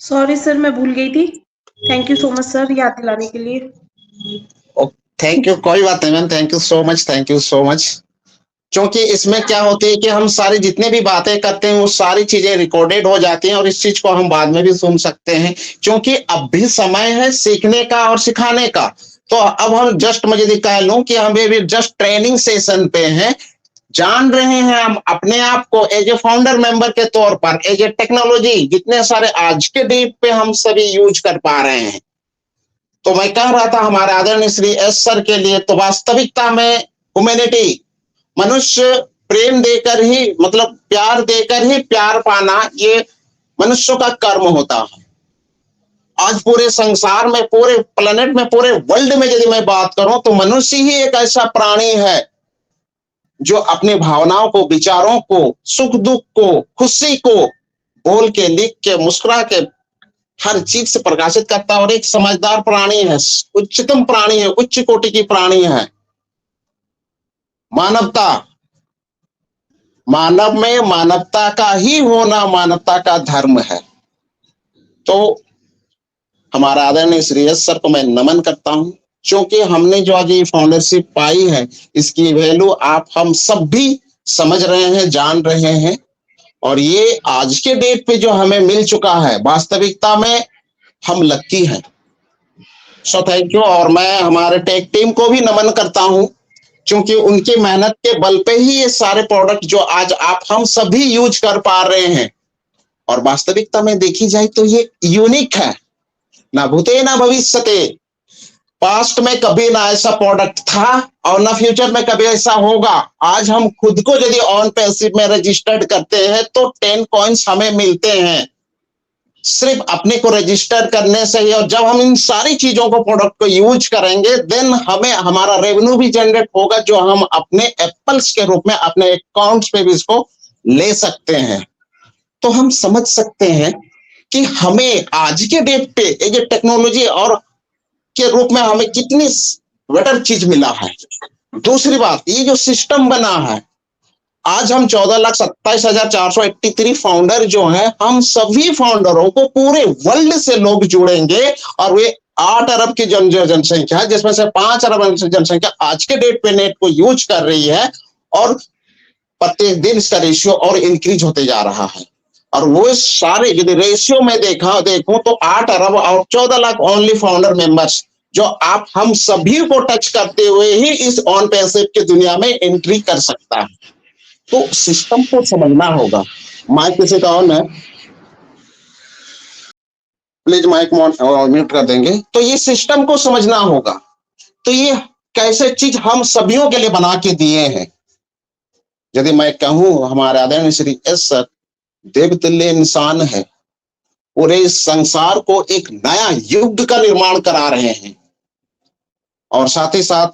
Sorry sir, मैं भूल गई थी। Thank you so much sir याद दिलाने के लिए। थैंक यू, कोई बात नहीं ma'am, thank you so much, thank you so much. क्योंकि इसमें क्या होती है कि हम सारी जितने भी बातें करते हैं वो सारी चीजें रिकॉर्डेड हो जाती हैं और इस चीज को हम बाद में भी सुन सकते हैं, क्योंकि अब भी समय है सीखने का और सिखाने का। तो अब हम जस्ट, मुझे कह लूं कि हम भी जस्ट ट्रेनिंग सेशन पे हैं, जान रहे हैं हम अपने आप को एज ए फाउंडर मेंबर के तौर पर, एज ए टेक्नोलॉजी जितने सारे आज के डेट पे हम सभी यूज कर पा रहे हैं। तो मैं कह रहा था हमारे आदरणीय श्री एस सर के लिए, तो वास्तविकता में ह्यूमैनिटी, मनुष्य प्रेम देकर ही, मतलब प्यार देकर ही प्यार पाना, ये मनुष्यों का कर्म होता है। आज पूरे संसार में, पूरे प्लेनेट में, पूरे वर्ल्ड में यदि मैं बात करूं तो मनुष्य ही एक ऐसा प्राणी है जो अपनी भावनाओं को, विचारों को, सुख दुख को, खुशी को बोल के, लिख के, मुस्कुरा के हर चीज से प्रकाशित करता है और एक समझदार प्राणी है, उच्चतम प्राणी है, उच्च कोटि की प्राणी है। मानवता, मानव में मानवता का ही होना मानवता का धर्म है। तो हमारा आदरणीय श्री एस सर को मैं नमन करता हूं, क्योंकि हमने जो आज ये फाउंडरशिप पाई है इसकी वैल्यू आप हम सब भी समझ रहे हैं, जान रहे हैं, और ये आज के डेट पे जो हमें मिल चुका है वास्तविकता में हम लक्की हैं। So thank you. और मैं हमारे टेक टीम को भी नमन करता हूं, क्योंकि उनकी मेहनत के बल पे ही ये सारे प्रोडक्ट जो आज आप हम सभी यूज कर पा रहे हैं, और वास्तविकता में देखी जाए तो ये यूनिक है, ना भूते ना भविष्यते। पास्ट में कभी ना ऐसा प्रोडक्ट था और ना फ्यूचर में कभी ऐसा होगा। आज हम खुद को यदि ऑन पैसिव में रजिस्टर्ड करते हैं तो 10 कॉइन्स हमें मिलते हैं सिर्फ अपने को रजिस्टर करने से ही। और जब हम इन सारी चीजों को, प्रोडक्ट को यूज करेंगे, देन हमें हमारा रेवेन्यू भी जनरेट होगा, जो हम अपने एप्पल्स के रूप में अपने अकाउंट्स पे भी इसको ले सकते हैं। तो हम समझ सकते हैं कि हमें आज के डेट पे ये टेक्नोलॉजी और के रूप में हमें कितनी बेटर चीज मिला है। दूसरी बात, ये जो सिस्टम बना है, आज हम 14,27,483 फाउंडर जो हैं, हम सभी फाउंडरों को पूरे वर्ल्ड से लोग जुड़ेंगे, और वे 8 अरब की जनसंख्या है, जिसमें से 5 अरब जनसंख्या आज के डेट पे नेट को यूज कर रही है, और प्रत्येक दिन इसका रेशियो और इंक्रीज होते जा रहा है। और वो सारे यदि रेशियो में देखूं तो 8 अरब और 14 लाख ओनली फाउंडर मेंबर्स, जो आप हम सभी को टच करते हुए ही इस ऑन पैसिव की दुनिया में एंट्री कर सकता है। तो सिस्टम को समझना होगा। माइक किसी का ऑन है? प्लीज माइक म्यूट कर देंगे। तो ये सिस्टम को समझना होगा। तो ये कैसे चीज हम सभियों के लिए बना के दिए हैं। यदि मैं कहूं, हमारे आदरणीय श्री एस सर देवतुल्य इंसान है, पूरे इस संसार को एक नया युग का निर्माण करा रहे हैं। और साथ ही साथ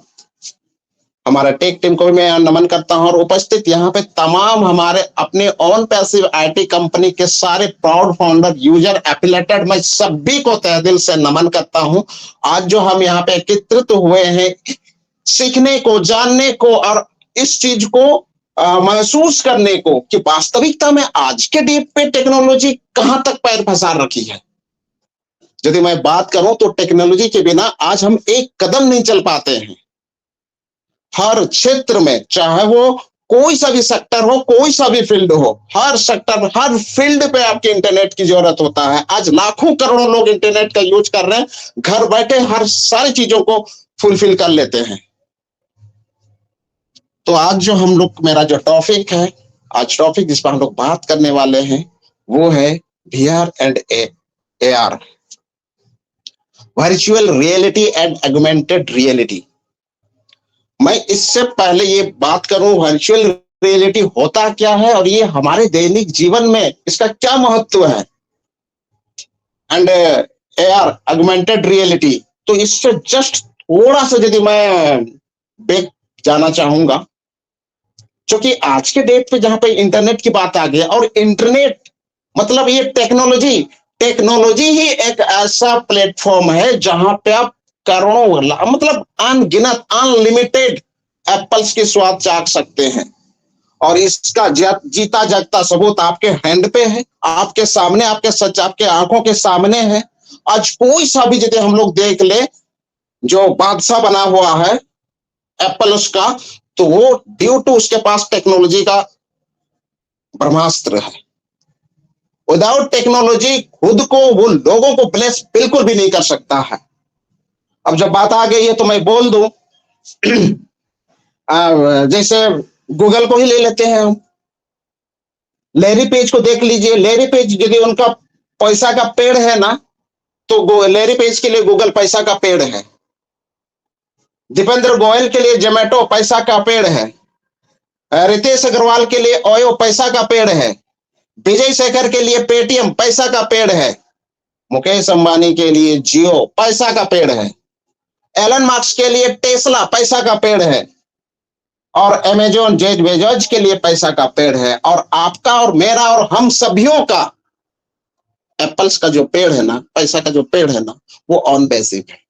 हमारा टेक टीम को भी मैं नमन करता हूं, और उपस्थित यहाँ पे तमाम हमारे अपने ऑन पैसिव आईटी कंपनी के सारे प्राउड फाउंडर, यूजर, एफिलेटेड, मैं सभी को तहे दिल से नमन करता हूं। आज जो हम यहाँ पे एकत्रित हुए हैं सीखने को, जानने को, और इस चीज को महसूस करने को कि वास्तविकता में आज के डेट पे टेक्नोलॉजी कहां तक पैर फंसा रखी है। यदि मैं बात करूं तो टेक्नोलॉजी के बिना आज हम एक कदम नहीं चल पाते हैं। हर क्षेत्र में, चाहे वो कोई सा भी सेक्टर हो, कोई सा भी फील्ड हो, हर सेक्टर, हर फील्ड पे आपके इंटरनेट की जरूरत होता है। आज लाखों करोड़ों लोग इंटरनेट का यूज कर रहे हैं, घर बैठे हर सारी चीजों को फुलफिल कर लेते हैं। तो आज जो हम लोग, मेरा जो टॉपिक है, आज टॉपिक जिस पर हम लोग बात करने वाले हैं वो है VR and AR, virtual reality and augmented reality. मैं इससे पहले ये बात करूं वर्चुअल रियलिटी होता क्या है और ये हमारे दैनिक जीवन में इसका क्या महत्व है, एंड AR ऑगमेंटेड रियलिटी। तो इससे जस्ट थोड़ा सा यदि मैं बैक जाना चाहूंगा, क्योंकि आज के डेट पे जहां पे इंटरनेट की बात आ गई, और इंटरनेट मतलब ये टेक्नोलॉजी ही एक ऐसा प्लेटफॉर्म है जहां पे आप करोड़ों, मतलब अनगिनत, अनलिमिटेड एप्पल्स के स्वाद चाख सकते हैं। और इसका जीता जागता सबूत आपके हैंड पे है, आपके सामने, आपके सच आपके आंखों के सामने है। आज कोई सा भी यदि हम लोग देख ले जो बादशाह बना हुआ है एप्पल उसका, तो वो ड्यू टू उसके पास टेक्नोलॉजी का ब्रह्मास्त्र है। विदाउट टेक्नोलॉजी खुद को वो लोगों को ब्लेस बिल्कुल भी नहीं कर सकता है। अब जब बात आ गई है तो मैं बोल दूं जैसे गूगल को ही ले लेते हैं हम। लैरी पेज को देख लीजिए। लैरी पेज यदि उनका पैसा का पेड़ है ना, तो लैरी पेज के लिए गूगल पैसा का पेड़ है। दीपेंद्र गोयल के लिए जोमेटो पैसा का पेड़ है। रितेश अग्रवाल के लिए ओयो पैसा का पेड़ है। विजय शेखर के लिए पेटीएम पैसा का पेड़ है। मुकेश अंबानी के लिए जियो पैसा का पेड़ है। एलन मार्क्स के लिए टेस्ला पैसा का पेड़ है। और अमेजोन जेफ बेजोस के लिए पैसा का पेड़ है। और आपका और मेरा और हम सभियों का एप्पल्स का जो पेड़ है ना, पैसा का जो पेड़ है ना, वो ऑन पैसिव है।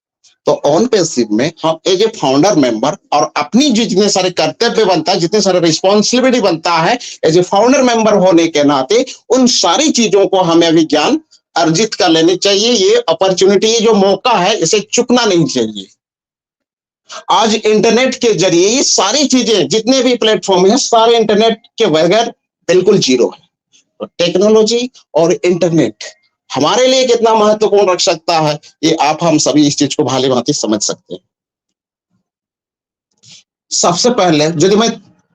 तो ऑन पैसिव में हम एज ए फाउंडर मेंबर और अपनी जितने सारे कर्तव्य बनता है, जितने सारे रिस्पॉन्सिबिलिटी बनता है एज ए फाउंडर मेंबर होने के नाते, उन सारी चीजों को हमें अभी ज्ञान अर्जित कर लेनी चाहिए। ये अपॉर्चुनिटी, जो मौका है, इसे चुकना नहीं चाहिए। आज इंटरनेट के जरिए ये सारी चीजें, जितने भी प्लेटफॉर्म है, सारे इंटरनेट के बगैर बिल्कुल जीरो है। तो टेक्नोलॉजी और इंटरनेट हमारे लिए कितना महत्वपूर्ण रख सकता है, ये आप हम सभी इस चीज को भाली भांति समझ सकते हैं। सबसे पहले यदि मैं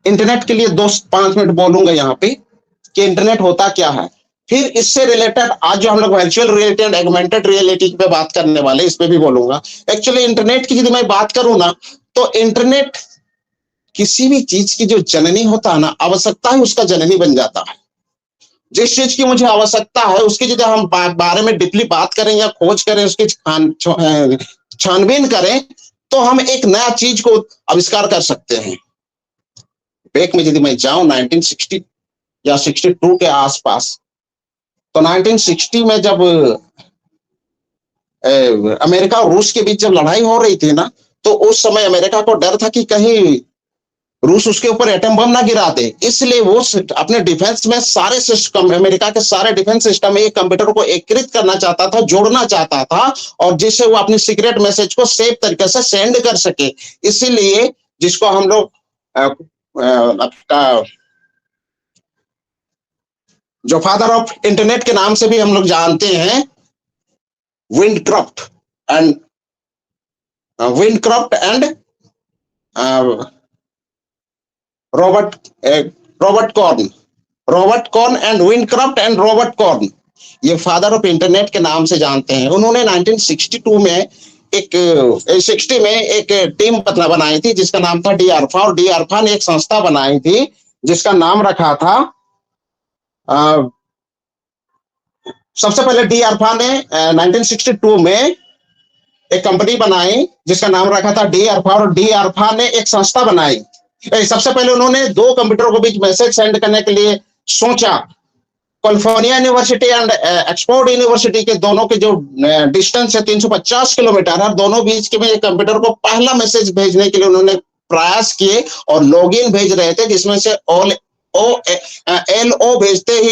इंटरनेट के लिए 2-5 मिनट बोलूंगा यहाँ पे कि इंटरनेट होता क्या है, फिर इससे रिलेटेड आज जो हम लोग वर्चुअल रियलिटी एंड एगमेंटेड रियलिटी पे बात करने वाले, इस पे भी बोलूंगा। एक्चुअली इंटरनेट की यदि मैं बात करूं ना, तो इंटरनेट किसी भी चीज की जो जननी होता है ना, आवश्यकता है उसका जननी बन जाता है। जिस चीज की मुझे आवश्यकता है उसकी यदि हम बारे में डीपली बात करें या खोज करें, उसकी छानबीन करें, तो हम एक नया चीज को आविष्कार कर सकते हैं। बैक में यदि मैं जाऊं 1960 या 62 के आसपास, तो 1960 में जब अमेरिका और रूस के बीच जब लड़ाई हो रही थी ना, तो उस समय अमेरिका को डर था कि कहीं रूस उसके ऊपर एटम बम ना गिरा दे। इसलिए वो अपने डिफेंस में सारे सिस्टम, अमेरिका के सारे डिफेंस सिस्टम में एक कंप्यूटर को एकीकृत करना चाहता था, जोड़ना चाहता था, और जिससे वो अपनी सीक्रेट मैसेज को सेफ तरीके से सेंड कर सके। इसीलिए जिसको हम लोग जो फादर ऑफ इंटरनेट के नाम से भी हम लोग जानते हैं, Vint Cerf and Robert Kahn and Vint Cerf and Robert Kahn, ये फादर ऑफ इंटरनेट के नाम से जानते हैं। उन्होंने 1962 में एक टीम बनाई थी जिसका नाम था डी अल्फा, और डी अल्फा ने एक संस्था बनाई थी जिसका नाम रखा था सबसे पहले डी अल्फा ने 1962 में एक कंपनी बनाई जिसका नाम रखा था डी अल्फा, और डी अल्फा ने एक संस्था बनाई। सबसे पहले उन्होंने 2 कंप्यूटर के बीच मैसेज सेंड करने के लिए सोचा। California university and Oxford university के दोनों के जो डिस्टेंस है 350 किलोमीटर है, दोनों बीच के में एक कंप्यूटर को पहला मैसेज भेजने के लिए उन्होंने प्रयास किए और लॉगिन भेज रहे थे, जिसमें से LO भेजते ही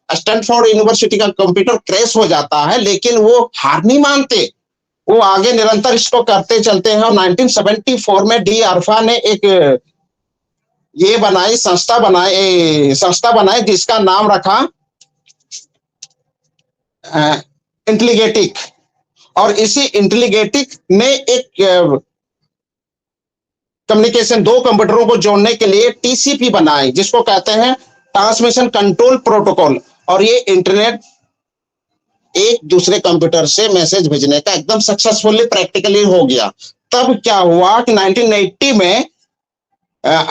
स्टैनफोर्ड यूनिवर्सिटी का कंप्यूटर क्रैश हो जाता है, लेकिन वो हार नहीं मानते, वो आगे निरंतर इसको करते चलते हैं। और 1974 में डी अल्फा ने एक ये संस्था बनाई जिसका नाम रखा इंटेलीगेटिक, और इसी इंटेलीगेटिक ने एक कम्युनिकेशन 2 कंप्यूटरों को जोड़ने के लिए TCP बनाई, जिसको कहते हैं ट्रांसमिशन कंट्रोल प्रोटोकॉल। और ये इंटरनेट एक दूसरे कंप्यूटर से मैसेज भेजने का एकदम सक्सेसफुली प्रैक्टिकली हो गया। तब क्या हुआ कि 1980 में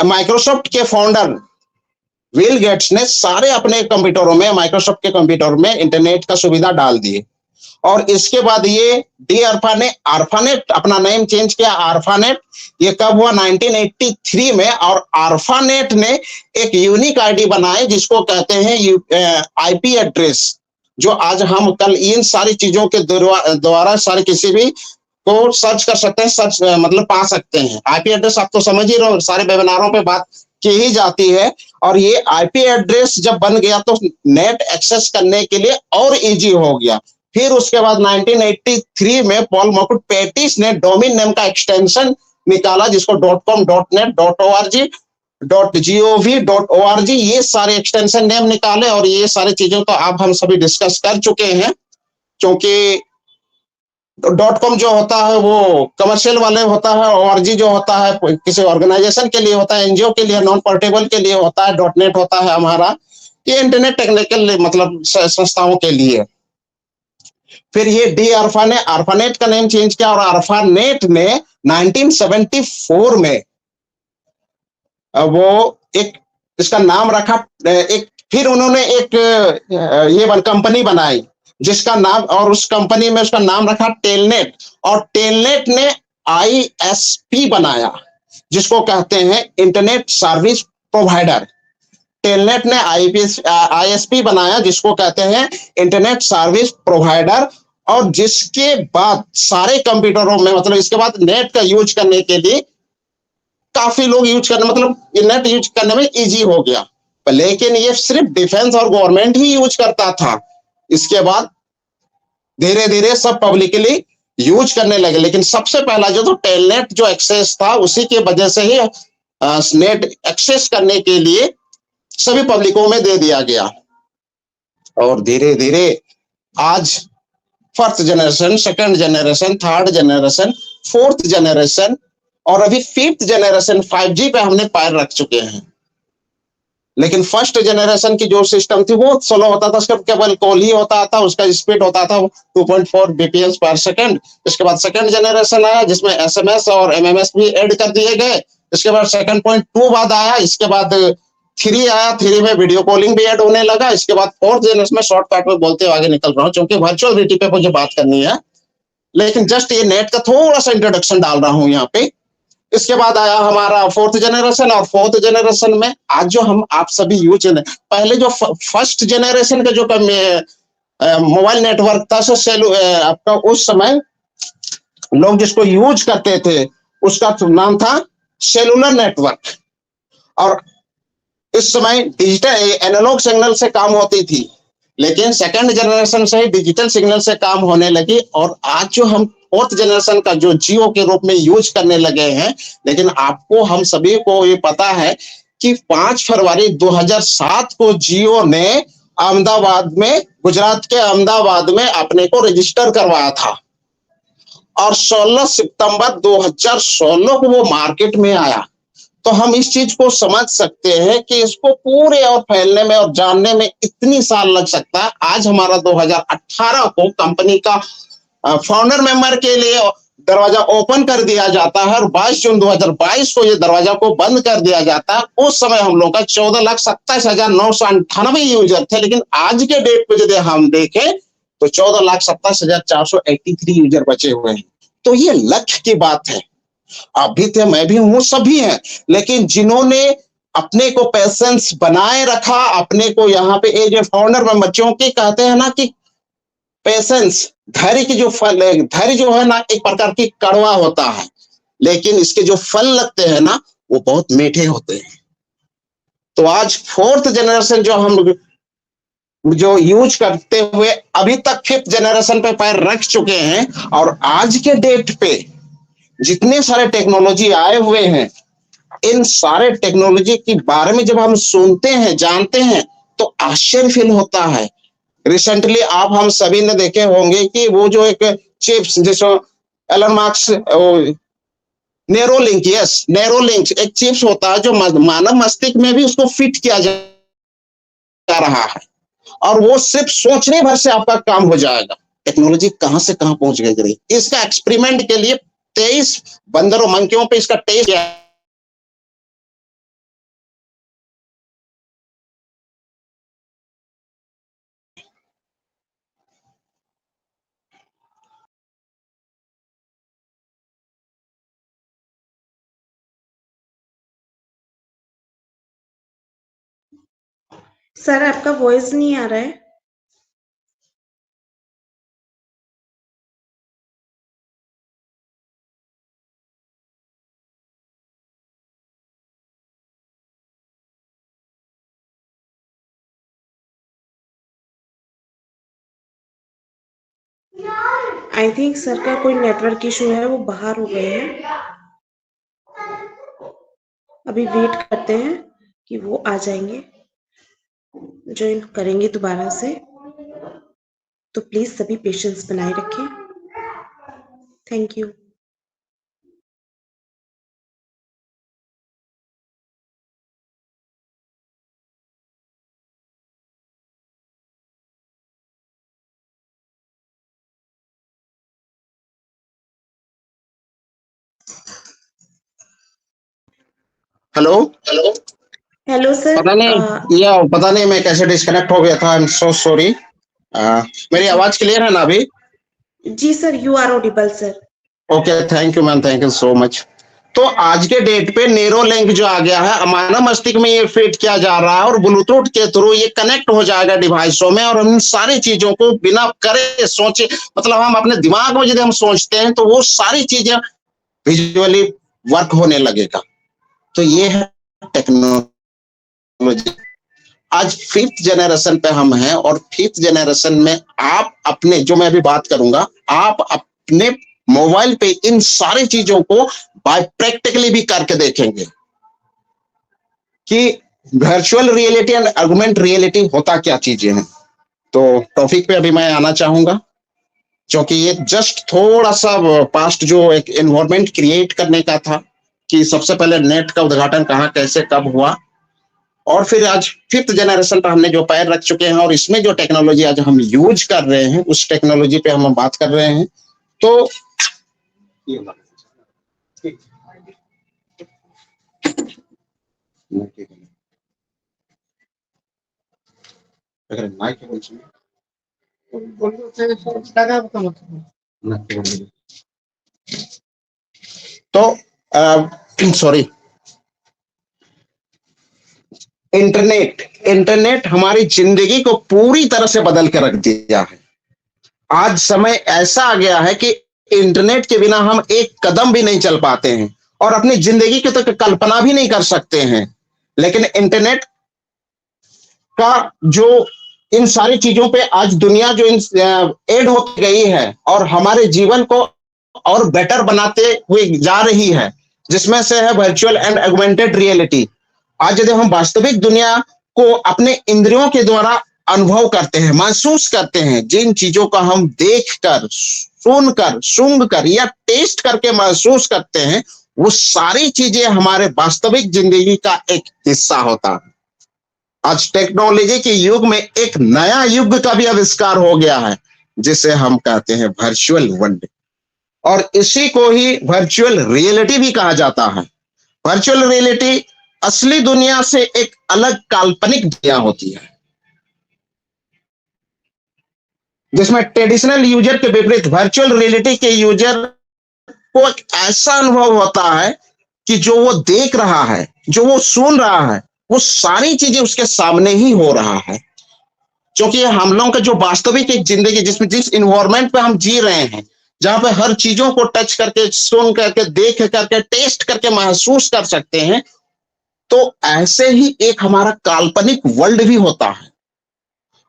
माइक्रोसॉफ्ट के फाउंडर विल गेट्स ने सारे अपने कंप्यूटरों में, माइक्रोसॉफ्ट के कंप्यूटर में इंटरनेट का सुविधा डाल दिए। और इसके बाद ये डी अल्फा ने आर्फानेट अपना नेम चेंज किया, आर्फानेट। ये कब हुआ? 1983 में। और आर्फानेट ने एक यूनिक आईडी बनाई जिसको कहते हैं आईपी एड्रेस, जो आज हम कल इन सारी चीजों के द्वारा सारे किसी भी को सर्च कर सकते हैं, सर्च मतलब पा सकते हैं। आईपी एड्रेस आप तो समझ ही रहे हो, सारे वेबिनारों पे बात की ही जाती है। और ये आईपी एड्रेस जब बन गया तो नेट एक्सेस करने के लिए और इजी हो गया। फिर उसके बाद 1983 में पॉल पेटिस ने डोमेन नेम का एक्सटेंशन निकाला, जिसको .com, .net, .org, .gov, .org, ये सारे एक्सटेंशन नेम निकाले। और ये सारी चीजों तो आप हम सभी डिस्कस कर चुके हैं, क्योंकि .com जो होता है वो कमर्शियल वाले होता है, org जो होता है किसी ऑर्गेनाइजेशन के लिए होता है, एनजीओ के लिए, नॉन पोर्टेबल के लिए होता है, .net होता है हमारा, ये इंटरनेट टेक्निकल मतलब संस्थाओं के लिए। फिर ये डी अरफा ने अरफानेट का नेम चेंज किया, और अरफानेट ने 1974 में वो एक इसका नाम रखा। एक फिर उन्होंने एक ये कंपनी बनाई जिसका नाम, और उस कंपनी में उसका नाम रखा टेलनेट। और टेलनेट ने आईएसपी बनाया, जिसको कहते हैं इंटरनेट सर्विस प्रोवाइडर। टेलनेट ने आईएसपी बनाया, जिसको कहते हैं इंटरनेट सर्विस प्रोवाइडर। और जिसके बाद सारे कंप्यूटरों में, मतलब इसके बाद नेट का यूज करने के लिए काफी लोग यूज करने, मतलब नेट यूज करने में इजी हो गया। लेकिन ये सिर्फ डिफेंस और गवर्नमेंट ही यूज करता था। इसके बाद धीरे धीरे सब पब्लिकली यूज करने लगे। लेकिन सबसे पहला जो तो टेलनेट जो एक्सेस था, उसी की वजह से ही नेट एक्सेस करने के लिए सभी पब्लिकों में दे दिया गया। और धीरे धीरे आज first generation, second generation, third generation, fourth generation, और अभी फिफ्थ जनरेशन 5G पे हमने पैर रख चुके हैं। लेकिन फर्स्ट जनरेशन की जो सिस्टम थी वो स्लो होता था, उसका केवल कॉल ही होता था, उसका स्पीड होता था 2.4 bps पर सेकंड। इसके बाद सेकंड जनरेशन आया, जिसमें एसएमएस और एमएमएस भी ऐड कर दिए गए। इसके बाद 2.2 बाद आया। इसके बाद 3 आया, 3 में वीडियो कॉलिंग भी ऐड होने लगा। इसके बाद फोर्थ जनरेशन में शॉर्टकट में बोलते हुए आगे निकल रहा हूँ, क्योंकि वर्चुअल रियलिटी पे मुझे बात करनी है, लेकिन जस्ट ये नेट का थोड़ा सा इंट्रोडक्शन डाल रहा हूँ यहाँ पे। इसके बाद आया हमारा फोर्थ जनरेशन, और फोर्थ जनरेशन में आज जो हम आप सभी यूज, पहले जो फर्स्ट जनरेशन का जो मोबाइल नेटवर्क था, सो आपका उस समय लोग जिसको यूज करते थे उसका नाम था सेलुलर नेटवर्क। और इस समय डिजिटल एनालॉग सिग्नल से काम होती थी, लेकिन सेकंड जनरेशन से ही डिजिटल सिग्नल से काम होने लगी। और आज जो हम फोर्थ जनरेशन का जो जियो के रूप में यूज करने लगे हैं। लेकिन आपको, हम सभी को ये पता है कि 5 फरवरी 2007 को जियो ने अहमदाबाद में, गुजरात के अहमदाबाद में अपने को रजिस्टर करवाया था, और 16 सितंबर 2016 को वो मार्केट में आया। तो हम इस चीज को समझ सकते हैं कि इसको पूरे और फैलने में और जानने में इतनी साल लग सकता है। आज हमारा 2018 को कंपनी का फाउंडर मेंबर के लिए दरवाजा ओपन कर दिया जाता है, और 22 जून 2022 को ये दरवाजा को बंद कर दिया जाता है। उस समय हम लोग का 14,27,998 यूजर थे, लेकिन आज के डेट पे यदि हम देखें तो 14,27,483 यूजर बचे हुए हैं। तो ये लक्ष्य की बात है। अभी थे, मैं भी हूं, सभी हैं, लेकिन जिन्होंने अपने को पेशेंस बनाए रखा, अपने को यहाँ पे एज ए फाउंडर में, बच्चों के कहते हैं ना कि पेशेंस, धैर्य की जो फल है, धैर्य जो है ना एक प्रकार की कड़वा होता है, लेकिन इसके जो फल लगते हैं ना वो बहुत मीठे होते हैं। तो आज फोर्थ जनरेशन जो यूज करते हुए अभी तक फिफ्थ जनरेशन पे पैर रख चुके हैं। और आज के डेट पे जितने सारे टेक्नोलॉजी आए हुए हैं, इन सारे टेक्नोलॉजी के बारे में जब हम सुनते हैं, जानते हैं, तो आश्चर्य फील होता है। रिसेंटली आप हम सभी ने देखे होंगे कि वो जो एक चिप्स, जिसको एलन मार्क्स, नेरोलिंक, यस नेरोलिंक एक चिप्स होता है जो मानव मस्तिष्क में भी उसको फिट किया जा रहा है, और वो सिर्फ सोचने भर से आपका काम हो जाएगा। टेक्नोलॉजी कहां से कहां पहुंच गई। इसका एक्सपेरिमेंट के लिए 23 बंदरों, मंकियों पे इसका टेस्ट किया। सर आपका वॉइस नहीं आ रहा है। आई थिंक सर का कोई नेटवर्क इशू है, वो बाहर हो गए हैं। अभी वेट करते हैं कि वो आ जाएंगे, ज्वाइन करेंगे दोबारा से। तो प्लीज सभी पेशेंस बनाए रखें। Thank you. Hello. Hello sir. पता नहीं पता नहीं मैं कैसे डिस्कनेक्ट हो गया था। I am so sorry. मेरी जी आवाज क्लियर है ना अभी? जी sir, you are audible sir. Okay, thank you ma'am, thank you so much. तो आज के डेट पे नेरो लिंक जो आ गया है, हमारा मस्तिष्क में ये फिट किया जा रहा है और ब्लूटूथ के थ्रू ये कनेक्ट हो जाएगा डिवाइसों में, और हम सारी चीजों को बिना करे सोचे, मतलब हम अपने दिमाग में यदि हम सोचते हैं तो वो सारी चीजें विजुअली वर्क होने लगेगा। तो ये है टेक्नोलॉजी। आज फिफ्थ जनरेशन पे हम हैं, और फिफ्थ जनरेशन में आप अपने, जो मैं अभी बात करूंगा, आप अपने मोबाइल पे इन सारी चीजों को बाय प्रैक्टिकली भी करके देखेंगे कि virtual reality and augment reality होता क्या चीजें हैं। तो टॉपिक पे अभी मैं आना चाहूंगा, क्योंकि ये जस्ट थोड़ा सा पास्ट जो एक एनवायरमेंट क्रिएट करने का था कि सबसे पहले नेट का उद्घाटन कहाँ कैसे कब हुआ, और फिर आज फिफ्थ जनरेशन पर हमने जो पैर रख चुके हैं और इसमें जो टेक्नोलॉजी आज हम यूज कर रहे हैं उस टेक्नोलॉजी पे हम बात कर रहे हैं। तो तो सॉरी, इंटरनेट इंटरनेट हमारी जिंदगी को पूरी तरह से बदल के रख दिया है। आज समय ऐसा आ गया है कि इंटरनेट के बिना हम एक कदम भी नहीं चल पाते हैं और अपनी जिंदगी की तो कल्पना भी नहीं कर सकते हैं। लेकिन इंटरनेट का जो इन सारी चीजों पे आज दुनिया जो एड होती गई है और हमारे जीवन को और बेटर बनाते हुए जा रही है, जिसमें से है वर्चुअल एंड ऑगमेंटेड रियलिटी। आज यदि हम वास्तविक दुनिया को अपने इंद्रियों के द्वारा अनुभव करते हैं, महसूस करते हैं, जिन चीजों का हम देखकर, सुनकर, सूंघकर या टेस्ट करके महसूस करते हैं, वो सारी चीजें हमारे वास्तविक जिंदगी का एक हिस्सा होता है। आज टेक्नोलॉजी के युग में एक नया युग का भी आविष्कार हो गया है, जिसे हम कहते हैं वर्चुअल वर्ल्ड, और इसी को ही वर्चुअल रियलिटी भी कहा जाता है। वर्चुअल रियलिटी असली दुनिया से एक अलग काल्पनिक दुनिया होती है, जिसमें ट्रेडिशनल यूजर के विपरीत वर्चुअल रियलिटी के यूजर को एक ऐसा अनुभव होता है कि जो वो देख रहा है, जो वो सुन रहा है, वो सारी चीजें उसके सामने ही हो रहा है। क्योंकि हम लोगों का जो वास्तविक एक जिंदगी, जिसमें जिस इन्वायरमेंट पे हम जी रहे हैं, जहां पे हर चीजों को टच करके, सुन करके, देख करके, टेस्ट करके महसूस कर सकते हैं, तो ऐसे ही एक हमारा काल्पनिक वर्ल्ड भी होता है।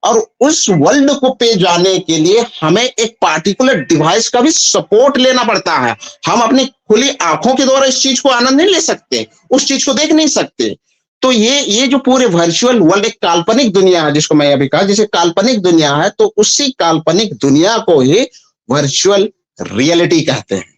और उस वर्ल्ड को पे जाने के लिए हमें एक पार्टिकुलर डिवाइस का भी सपोर्ट लेना पड़ता है। हम अपनी खुली आंखों के द्वारा इस चीज को आनंद नहीं ले सकते, उस चीज को देख नहीं सकते। तो ये जो पूरे वर्चुअल वर्ल्ड एक काल्पनिक दुनिया है, जिसको मैं अभी कहा, जैसे काल्पनिक दुनिया है, तो उसी काल्पनिक दुनिया को ही वर्चुअल रियलिटी कहते हैं।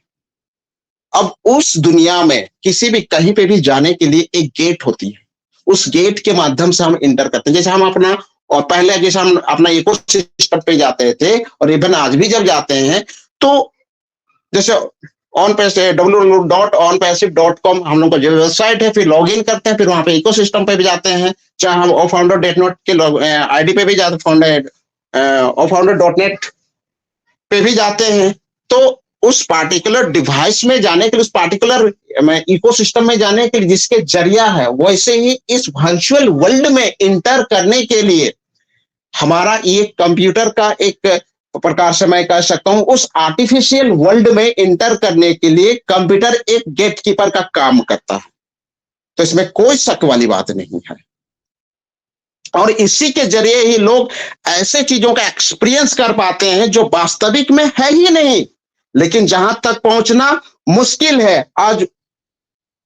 अब उस दुनिया में किसी भी कहीं पे भी जाने के लिए एक गेट होती है, उस गेट के माध्यम से हम इंटर करते हैं। जैसे हम अपना, और पहले जैसे हम अपना इकोसिस्टम पे जाते थे, और इवन आज भी जब जाते हैं, तो जैसे www.onpassive.com हम लोग का जो वेबसाइट है, फिर लॉग इन करते हैं, फिर वहां पे इकोसिस्टम पे भी जाते हैं, चाहे हम ofounder.net के आईडी पे भी जाते, ofounder.net पे भी जाते हैं। तो उस पार्टिकुलर डिवाइस में जाने के लिए, उस पार्टिकुलर इकोसिस्टम में जाने के लिए जिसके जरिया है, वैसे ही इस वर्चुअल वर्ल्ड में इंटर करने के लिए हमारा ये कंप्यूटर का एक प्रकार से मैं कह सकता हूं, उस आर्टिफिशियल वर्ल्ड में इंटर करने के लिए कंप्यूटर एक गेटकीपर का काम करता है। तो इसमें कोई शक वाली बात नहीं है। और इसी के जरिए ही लोग ऐसे चीजों का एक्सपीरियंस कर पाते हैं जो वास्तविक में है ही नहीं, लेकिन जहां तक पहुंचना मुश्किल है। आज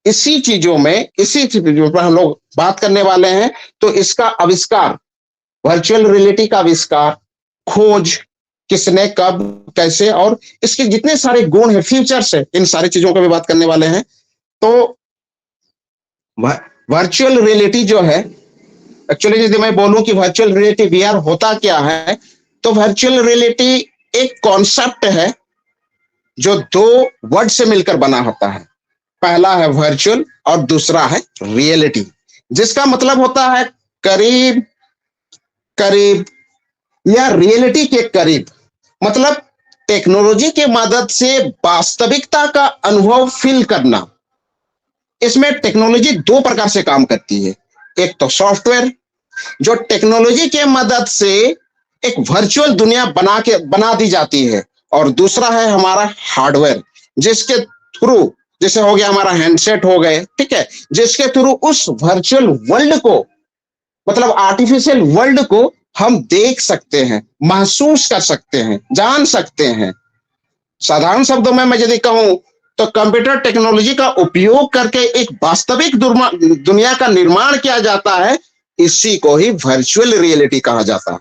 इसी चीजों पर हम लोग बात करने वाले हैं। तो इसका आविष्कार, वर्चुअल रियलिटी का आविष्कार, खोज किसने, कब, कैसे, और इसके जितने सारे गुण हैं, फीचर्स है, इन सारी चीजों का भी बात करने वाले हैं। तो वर्चुअल रियलिटी जो है, एक्चुअली यदि मैं बोलूं कि वर्चुअल रियलिटी वीआर होता क्या है, तो वर्चुअल रियलिटी एक कॉन्सेप्ट है जो दो वर्ड से मिलकर बना होता है। पहला है वर्चुअल और दूसरा है रियलिटी, जिसका मतलब होता है करीब करीब या रियलिटी के करीब। मतलब टेक्नोलॉजी के मदद से वास्तविकता का अनुभव फील करना। इसमें टेक्नोलॉजी दो प्रकार से काम करती है। एक तो सॉफ्टवेयर, जो टेक्नोलॉजी के मदद से एक वर्चुअल दुनिया बना दी जाती है, और दूसरा है हमारा हार्डवेयर, जिसके थ्रू, जैसे हो गया हमारा हैंडसेट हो गए, ठीक है, जिसके थ्रू उस वर्चुअल वर्ल्ड को, मतलब आर्टिफिशियल वर्ल्ड को हम देख सकते हैं, महसूस कर सकते हैं, जान सकते हैं। साधारण शब्दों में मैं यदि कहूं तो कंप्यूटर टेक्नोलॉजी का उपयोग करके एक वास्तविक दुनिया का निर्माण किया जाता है। इसी को ही वर्चुअल रियलिटी कहा जाता है।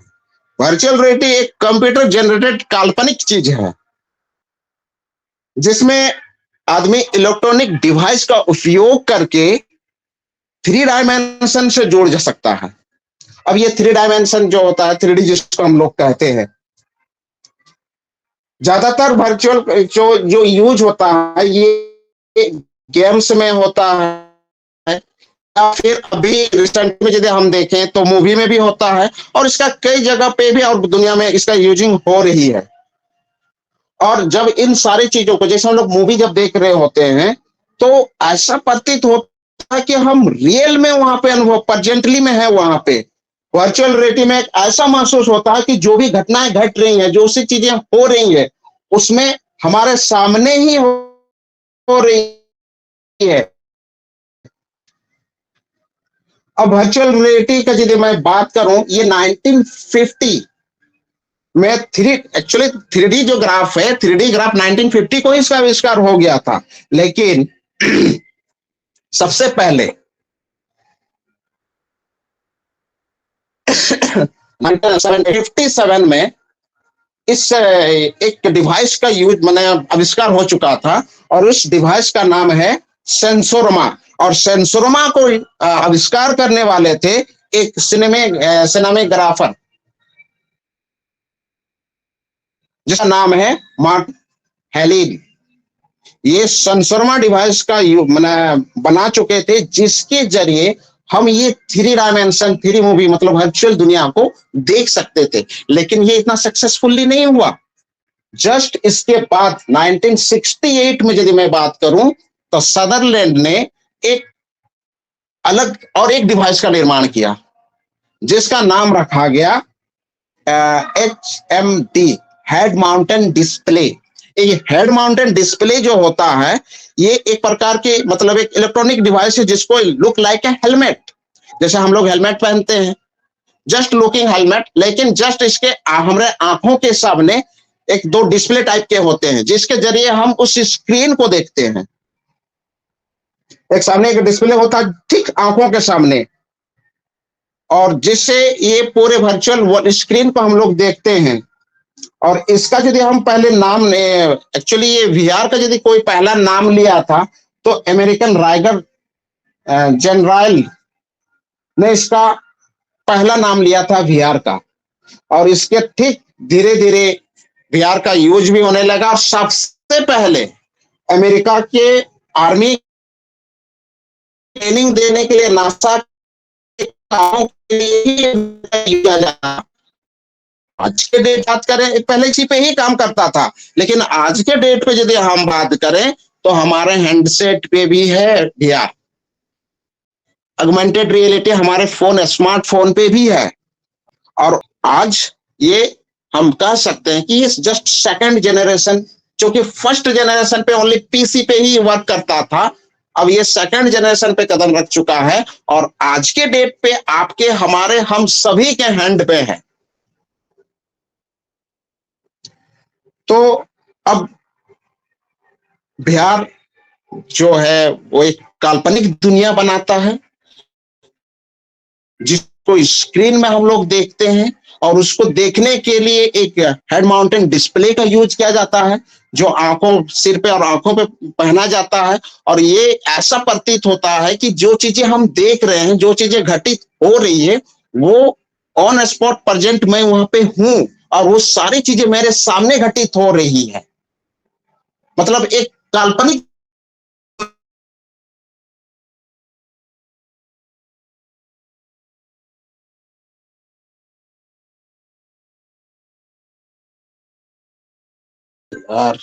वर्चुअल रियलिटी एक कंप्यूटर जनरेटेड काल्पनिक चीज है, जिसमें आदमी इलेक्ट्रॉनिक डिवाइस का उपयोग करके 3 डायमेंशन से जोड़ जा सकता है। अब ये 3 डायमेंशन जो होता है, 3D जिसको हम लोग कहते हैं, ज्यादातर वर्चुअल जो यूज होता है ये गेम्स में होता है, या फिर अभी रिसेंट में यदि हम देखें तो मूवी में भी होता है, और इसका कई जगह पे भी और दुनिया में इसका यूजिंग हो रही है। और जब इन सारी चीजों को, जैसे हम लोग मूवी जब देख रहे होते हैं, तो ऐसा प्रतीत होता है कि हम रियल में वहां पे अनुभव, प्रेजेंटली में है वहां पे। वर्चुअल रियलिटी में ऐसा महसूस होता है कि जो भी घटनाएं घट रही हैं, जो सी चीजें हो रही है, उसमें हमारे सामने ही हो रही है। अब वर्चुअल रियलिटी का यदि मैं बात करूं, ये 1950 में एक्चुअली 3D जो ग्राफ है, 3D ग्राफ 1950 को इसका आविष्कार हो गया था। लेकिन सबसे पहले 1957 में इस एक डिवाइस का यूज मैंने आविष्कार हो चुका था, और उस डिवाइस का नाम है सेंसोरमा। और सेंसोरमा को आविष्कार करने वाले थे एक सिनेमेग्राफर, जिसका नाम है मार्क हेलिन। ये सेंसोरमा डिवाइस का मैंने बना चुके थे, जिसके जरिए हम ये 3 मूवी, मतलब वर्चुअल दुनिया को देख सकते थे। लेकिन ये इतना सक्सेसफुली नहीं हुआ। जस्ट इसके बाद 1968 में यदि मैं बात करूं, तो सदरलैंड ने एक अलग और एक डिवाइस का निर्माण किया, जिसका नाम रखा गया HMD, हेड माउंटेन डिस्प्ले। ये हेड माउंटेन डिस्प्ले जो होता है, ये एक प्रकार के, मतलब एक इलेक्ट्रॉनिक डिवाइस है, जिसको लुक लाइक ए हेलमेट, जैसे हम लोग हेलमेट पहनते हैं, जस्ट लुकिंग हेलमेट, लेकिन जस्ट इसके हमारे आंखों के सामने एक दो डिस्प्ले टाइप के होते हैं, जिसके जरिए हम उस स्क्रीन को देखते हैं। एक सामने एक डिस्प्ले होता है ठीक आंखों के सामने, और जिससे ये पूरे वर्चुअल स्क्रीन को हम लोग देखते हैं। और इसका यदि हम पहले नाम, एक्चुअली ये वीआर का यदि कोई पहला नाम लिया था, तो अमेरिकन राइगर जनरल ने इसका पहला नाम लिया था वीआर का। और इसके ठीक धीरे धीरे वीआर का यूज भी होने लगा। और सबसे पहले अमेरिका के आर्मी ट्रेनिंग देने के लिए, नासा के कामों के लिए ही किया जाता। आज के डेट बात करें, पहले इसी पे ही काम करता था, लेकिन आज के डेट पे यदि हम बात करें तो हमारे हैंडसेट पे भी है वीआर। ऑगमेंटेड रियलिटी हमारे फोन, स्मार्टफोन पे भी है। और आज ये हम कह सकते हैं कि ये जस्ट सेकंड जनरेशन, जो कि फर्स्ट जनरेशन पे ओनली पीसी पे ही वर्क करता था, अब ये सेकंड जनरेशन पे कदम रख चुका है और आज के डेट पे आपके, हमारे, हम सभी के हैंड पे है। तो अब VR जो है वो एक काल्पनिक दुनिया बनाता है जिसको स्क्रीन में हम लोग देखते हैं, और उसको देखने के लिए एक हेड माउंटेड डिस्प्ले का यूज किया जाता है जो आंखों, सिर पे और आंखों पे पहना जाता है। और ये ऐसा प्रतीत होता है कि जो चीजें हम देख रहे हैं, जो चीजें घटित हो रही है, वो ऑन स्पॉट प्रेजेंट मैं वहां पे हूं और वो सारी चीजें मेरे सामने घटित हो रही है। मतलब एक काल्पनिक और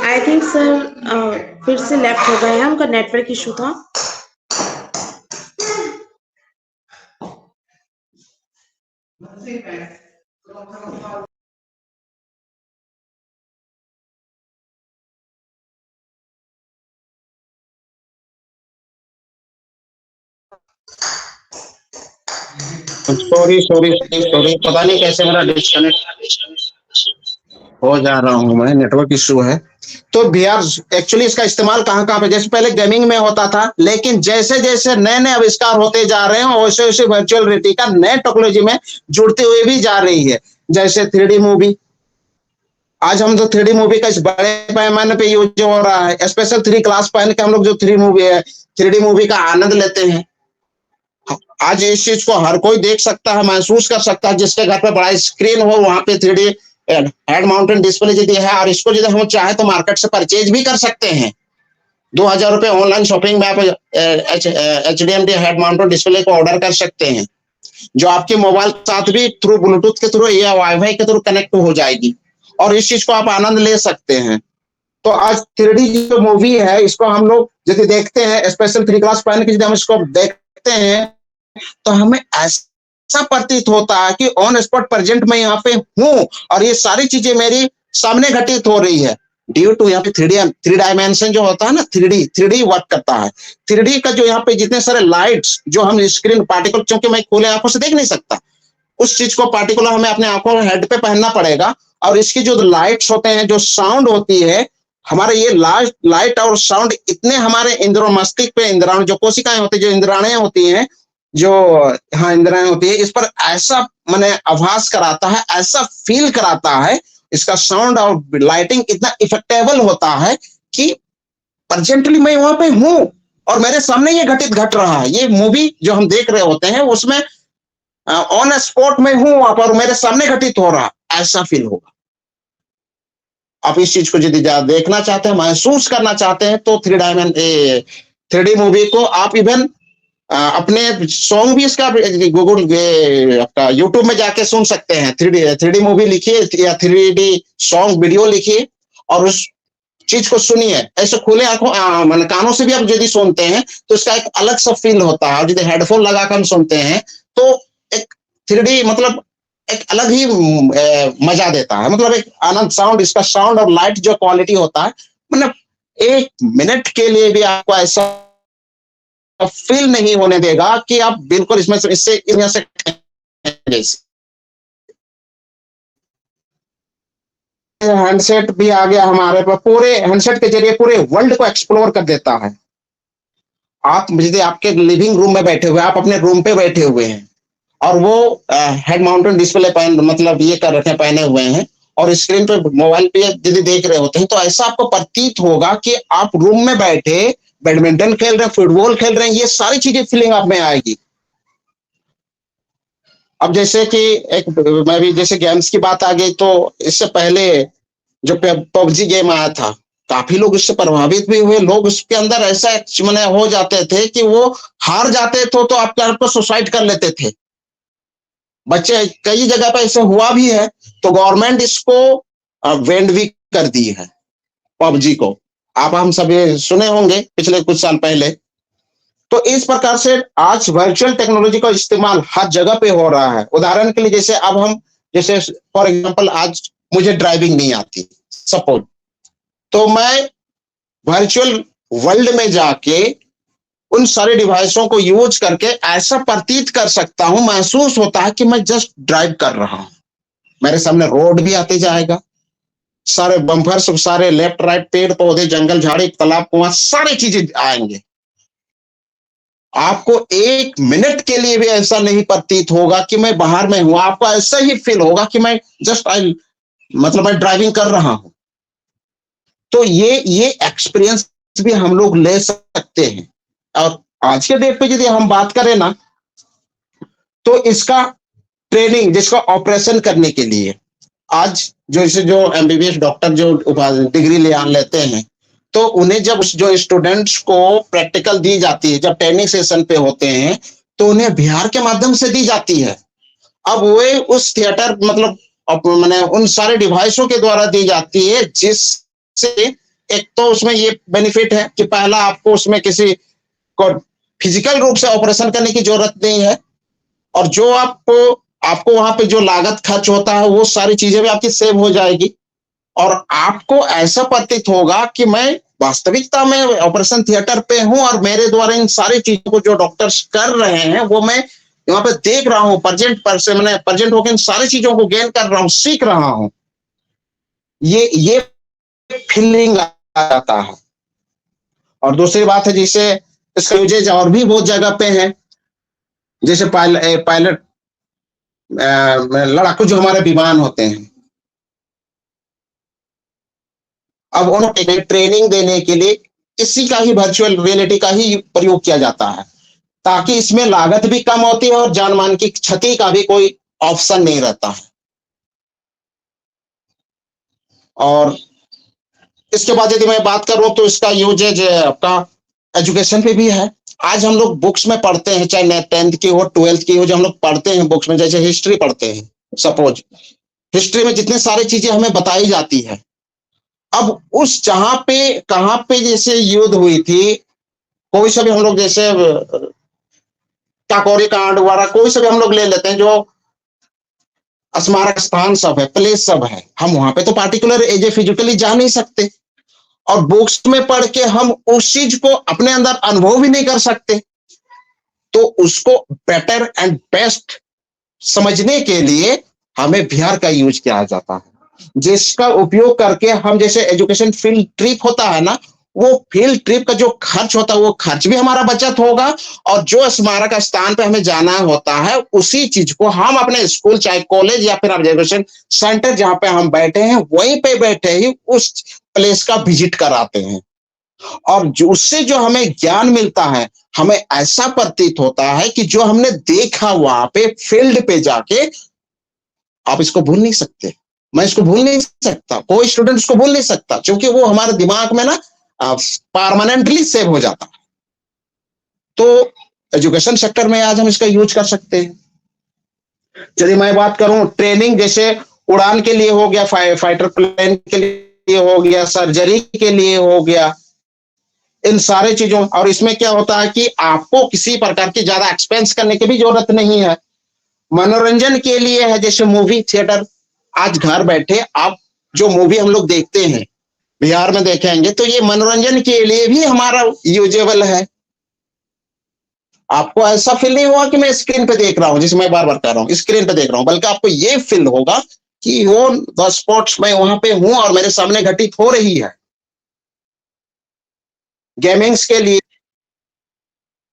आई थिंक सर फिर से लेफ्ट हो गए हैं, उनका नेटवर्क इशू था। सॉरी सॉरी सॉरी, पता नहीं कैसे मेरा डिस्कनेक्ट हो जा रहा हूँ मैं, नेटवर्क इशू है। तो VR एक्चुअली इसका इस्तेमाल कहाँ कहाँ पे, जैसे पहले गेमिंग में होता था, लेकिन जैसे जैसे नए नए आविष्कार होते जा रहे हैं वैसे वैसे वर्चुअल रियलिटी का नए टेक्नोलॉजी में जुड़ते हुए भी जा रही है। जैसे 3D मूवी, आज हम तो 3D मूवी का इस बड़े पैमाने पे यूज हो रहा है, स्पेशल 3 क्लास पहन के हम लोग जो 3D मूवी का आनंद लेते हैं। आज इस चीज को हर कोई देख सकता है, महसूस कर सकता है, जिसके घर पे बड़ा स्क्रीन हो वहां पे 3D हेड माउंटेड डिस्प्ले यदि है, और इसको यदि हम चाहे तो मार्केट से परचेज भी कर सकते हैं। 2000 रुपए ऑनलाइन शॉपिंग में आप HDMI हेड माउंटेड डिस्प्ले को ऑर्डर कर सकते हैं, जो आपके मोबाइल के साथ भी थ्रू ब्लूटूथ के थ्रू या वाईफाई के थ्रू कनेक्ट हो जाएगी, और इस चीज को आप आनंद ले सकते हैं। तो आज 3D जो मूवी है इसको हम लोग यदि देखते हैं, स्पेशल 3 क्लास पहन के यदि हम इसको देखते हैं, तो हमें ऐसा प्रतीत होता है कि ऑन स्पॉट प्रेजेंट मैं यहाँ पे हूं और ये सारी चीजें मेरी सामने घटित हो रही है। ड्यू टू यहाँ पे 3 डायमेंशन जो होता है ना, 3D वर्क करता है। 3D का जो यहाँ पे जितने सारे लाइट्स जो हम स्क्रीन पार्टिकल, क्योंकि मैं खुले आंखों से देख नहीं सकता, उस चीज को पार्टिकुलर हमें अपने आंखों हेड पे पहनना पड़ेगा, और इसकी जो लाइट्स होते हैं, जो साउंड होती है, हमारे ये लाइट और साउंड इतने हमारे इंद्रियों, मस्तिष्क पे इंद्रियां, जो कोशिकाएं होती है, जो इंद्रियां होती हैं, जो हाँ इंद्रियां होती है, इस पर ऐसा मैंने आभास कराता है, ऐसा फील कराता है, इसका साउंड और लाइटिंग इतना इफेक्टेबल होता है कि प्रेजेंटली मैं वहां पे हूं और मेरे सामने ये घट रहा है। ये मूवी जो हम देख रहे होते हैं उसमें ऑन स्पॉट में हूं वहां पर, मेरे सामने घटित हो रहा, ऐसा फील होगा। आप इस चीज को यदि देखना चाहते हैं, महसूस करना चाहते हैं, तो 3D मूवी को आप इवन अपने सॉन्ग भी इसका गूगल आपका यूट्यूब में जाके सुन सकते हैं। 3D मूवी लिखिए या 3D सॉन्ग वीडियो लिखिए और उस चीज को सुनिए। ऐसे खुले आंखों मतलब कानों से भी आप यदि सुनते हैं तो इसका एक अलग सा फील होता है, और यदि हेडफोन लगाकर हम सुनते हैं तो एक 3D मतलब एक अलग ही मजा देता है। मतलब एक आनंद, साउंड, इसका साउंड और लाइट जो क्वालिटी होता है, मतलब 1 मिनट के लिए भी आपको ऐसा फील नहीं होने देगा कि आप बिल्कुल इसमें से हैंडसेट भी आ गया हमारे पास, पूरे हैंडसेट के जरिए पूरे वर्ल्ड को एक्सप्लोर कर देता है। आप यदि आपके लिविंग रूम में बैठे हुए, आप अपने रूम पे बैठे हुए हैं और वो हेड माउंटेड डिस्प्ले पहन, मतलब ये कर रखे पहने हुए हैं, और स्क्रीन पे मोबाइल पे यदि देख रहे होते हैं, तो ऐसा आपको प्रतीत होगा कि आप रूम में बैठे बैडमिंटन खेल रहे हैं, फुटबॉल खेल रहे हैं, ये सारी चीजें फीलिंग आप में आएगी। अब जैसे कि एक मैं भी जैसे गेम्स की बात आ गई, तो इससे पहले जो पबजी गेम आया था, काफी लोग इससे प्रभावित भी हुए। लोग उसके अंदर ऐसा मैंने हो जाते थे कि वो हार जाते थे तो आपको सुसाइड कर लेते थे। बच्चे कई जगह पे ऐसे हुआ भी है, तो गवर्नमेंट इसको वेंड भी कर दी है पबजी को। आप हम सभी सुने होंगे पिछले कुछ साल पहले। तो इस प्रकार से आज वर्चुअल टेक्नोलॉजी का इस्तेमाल हर जगह पे हो रहा है। उदाहरण के लिए जैसे अब हम, जैसे फॉर एग्जांपल आज मुझे ड्राइविंग नहीं आती सपोज, तो मैं वर्चुअल वर्ल्ड में जाके उन सारे डिवाइसों को यूज करके ऐसा प्रतीत कर सकता हूं, महसूस होता है कि मैं जस्ट ड्राइव कर रहा हूं। मेरे सामने रोड भी आते जाएगा, सारे बम्पर्स, सारे लेफ्ट राइट, पेड़ पौधे, जंगल झाड़ी, तालाब कुआं, सारी चीजें आएंगे। आपको एक मिनट के लिए भी ऐसा नहीं प्रतीत होगा कि मैं बाहर में हूं। आपको ऐसा ही फील होगा कि मैं जस्ट मतलब मैं ड्राइविंग कर रहा हूं। तो ये एक्सपीरियंस भी हम लोग ले सकते हैं। और आज के डेट पे यदि हम बात करें ना, तो इसका ट्रेनिंग, जिसका ऑपरेशन करने के लिए आज जो एमबीबीएस डॉक्टर जो डिग्री ले लेते हैं, तो उन्हें जब जो स्टूडेंट्स को प्रैक्टिकल दी जाती है, जब ट्रेनिंग सेशन पे होते हैं, तो उन्हें VR के माध्यम से दी जाती है। अब वे उस थिएटर मतलब मैंने उन सारे डिवाइसों के द्वारा दी जाती है, जिससे एक तो उसमें ये बेनिफिट है कि पहला आपको उसमें किसी को फिजिकल रूप से ऑपरेशन करने की जरूरत नहीं है, और जो आपको वहां पे जो लागत खर्च होता है वो सारी चीजें भी आपकी सेव हो जाएगी। और आपको ऐसा प्रतीत होगा कि मैं वास्तविकता में ऑपरेशन थिएटर पे हूं और मेरे द्वारा इन सारी चीजों को जो डॉक्टर्स कर रहे हैं वो मैं यहाँ पे देख रहा हूं, प्रेजेंट होकर इन सारी चीजों को गेन कर रहा हूं, सीख रहा हूं। ये फीलिंग आ जाता है। और दूसरी बात है, जैसे इसका यूजेज और भी बहुत जगह पे है, जैसे पायलट लड़ाकू जो हमारे विमान होते हैं, अब उन्हें ट्रेनिंग देने के लिए इसी का ही वर्चुअल रियलिटी का ही प्रयोग किया जाता है, ताकि इसमें लागत भी कम होती है और जान मान की क्षति का भी कोई ऑप्शन नहीं रहता है। और इसके बाद यदि मैं बात करूं तो इसका यूजेज आपका एजुकेशन पे भी है। आज हम लोग बुक्स में पढ़ते हैं, चाहे 10th की हो 12th की हो, जो हम लोग पढ़ते हैं बुक्स में, जैसे हिस्ट्री पढ़ते हैं सपोज, हिस्ट्री में जितनी सारी चीजें हमें बताई जाती है। अब उस जहां पे कहां पे जैसे युद्ध हुई थी, कोई सा भी हम लोग जैसे काकोरी कांड वगैरह कोई सा भी हम लोग ले लेते हैं, जो स्मारक स्थान सब है, प्लेस सब है, हम वहां पे तो पार्टिकुलर एज फिजिकली जा नहीं सकते, और बुक्स में पढ़ के हम उस चीज को अपने अंदर अनुभव भी नहीं कर सकते। तो उसको बेटर एंड बेस्ट समझने के लिए हमें VR का यूज किया जाता है, जिसका उपयोग करके हम, जैसे एजुकेशन फील्ड ट्रिप होता है ना, वो फील्ड ट्रिप का जो खर्च होता है वो खर्च भी हमारा बचत होगा, और जो स्मारक स्थान पे हमें जाना होता है उसी चीज को हम अपने स्कूल, चाहे कॉलेज या फिर ऑब्जर्वेशन सेंटर जहां पे हम बैठे हैं वहीं पे बैठे ही उस प्लेस का विजिट कराते हैं। और जो उससे जो हमें ज्ञान मिलता है, हमें ऐसा प्रतीत होता है कि जो हमने देखा वहां पे फील्ड पे जाके, आप इसको भूल नहीं सकते, मैं इसको भूल नहीं सकता, कोई स्टूडेंट इसको भूल नहीं सकता, क्योंकि वो हमारे दिमाग में ना परमानेंटली सेव हो जाता। तो एजुकेशन सेक्टर में आज हम इसका यूज कर सकते हैं। यदि मैं बात करूं ट्रेनिंग, जैसे उड़ान के लिए हो गया, फाइटर प्लेन के लिए हो गया, सर्जरी के लिए हो गया, इन सारे चीजों, और इसमें क्या होता है कि आपको किसी प्रकार की ज्यादा एक्सपेंस करने की भी जरूरत नहीं है। मनोरंजन के लिए है, जैसे मूवी थिएटर, आज घर बैठे आप जो मूवी हम लोग देखते हैं VR में देखेंगे, तो ये मनोरंजन के लिए भी हमारा यूजेबल है। आपको ऐसा फील नहीं होगा कि मैं स्क्रीन पे देख रहा हूं, जिसे मैं बार बार कह रहा हूं स्क्रीन पे देख रहा हूं, बल्कि आपको ये फील होगा कि वो द स्पॉट्स में वहां पे हूं और मेरे सामने घटित हो रही है। गेमिंग्स के लिए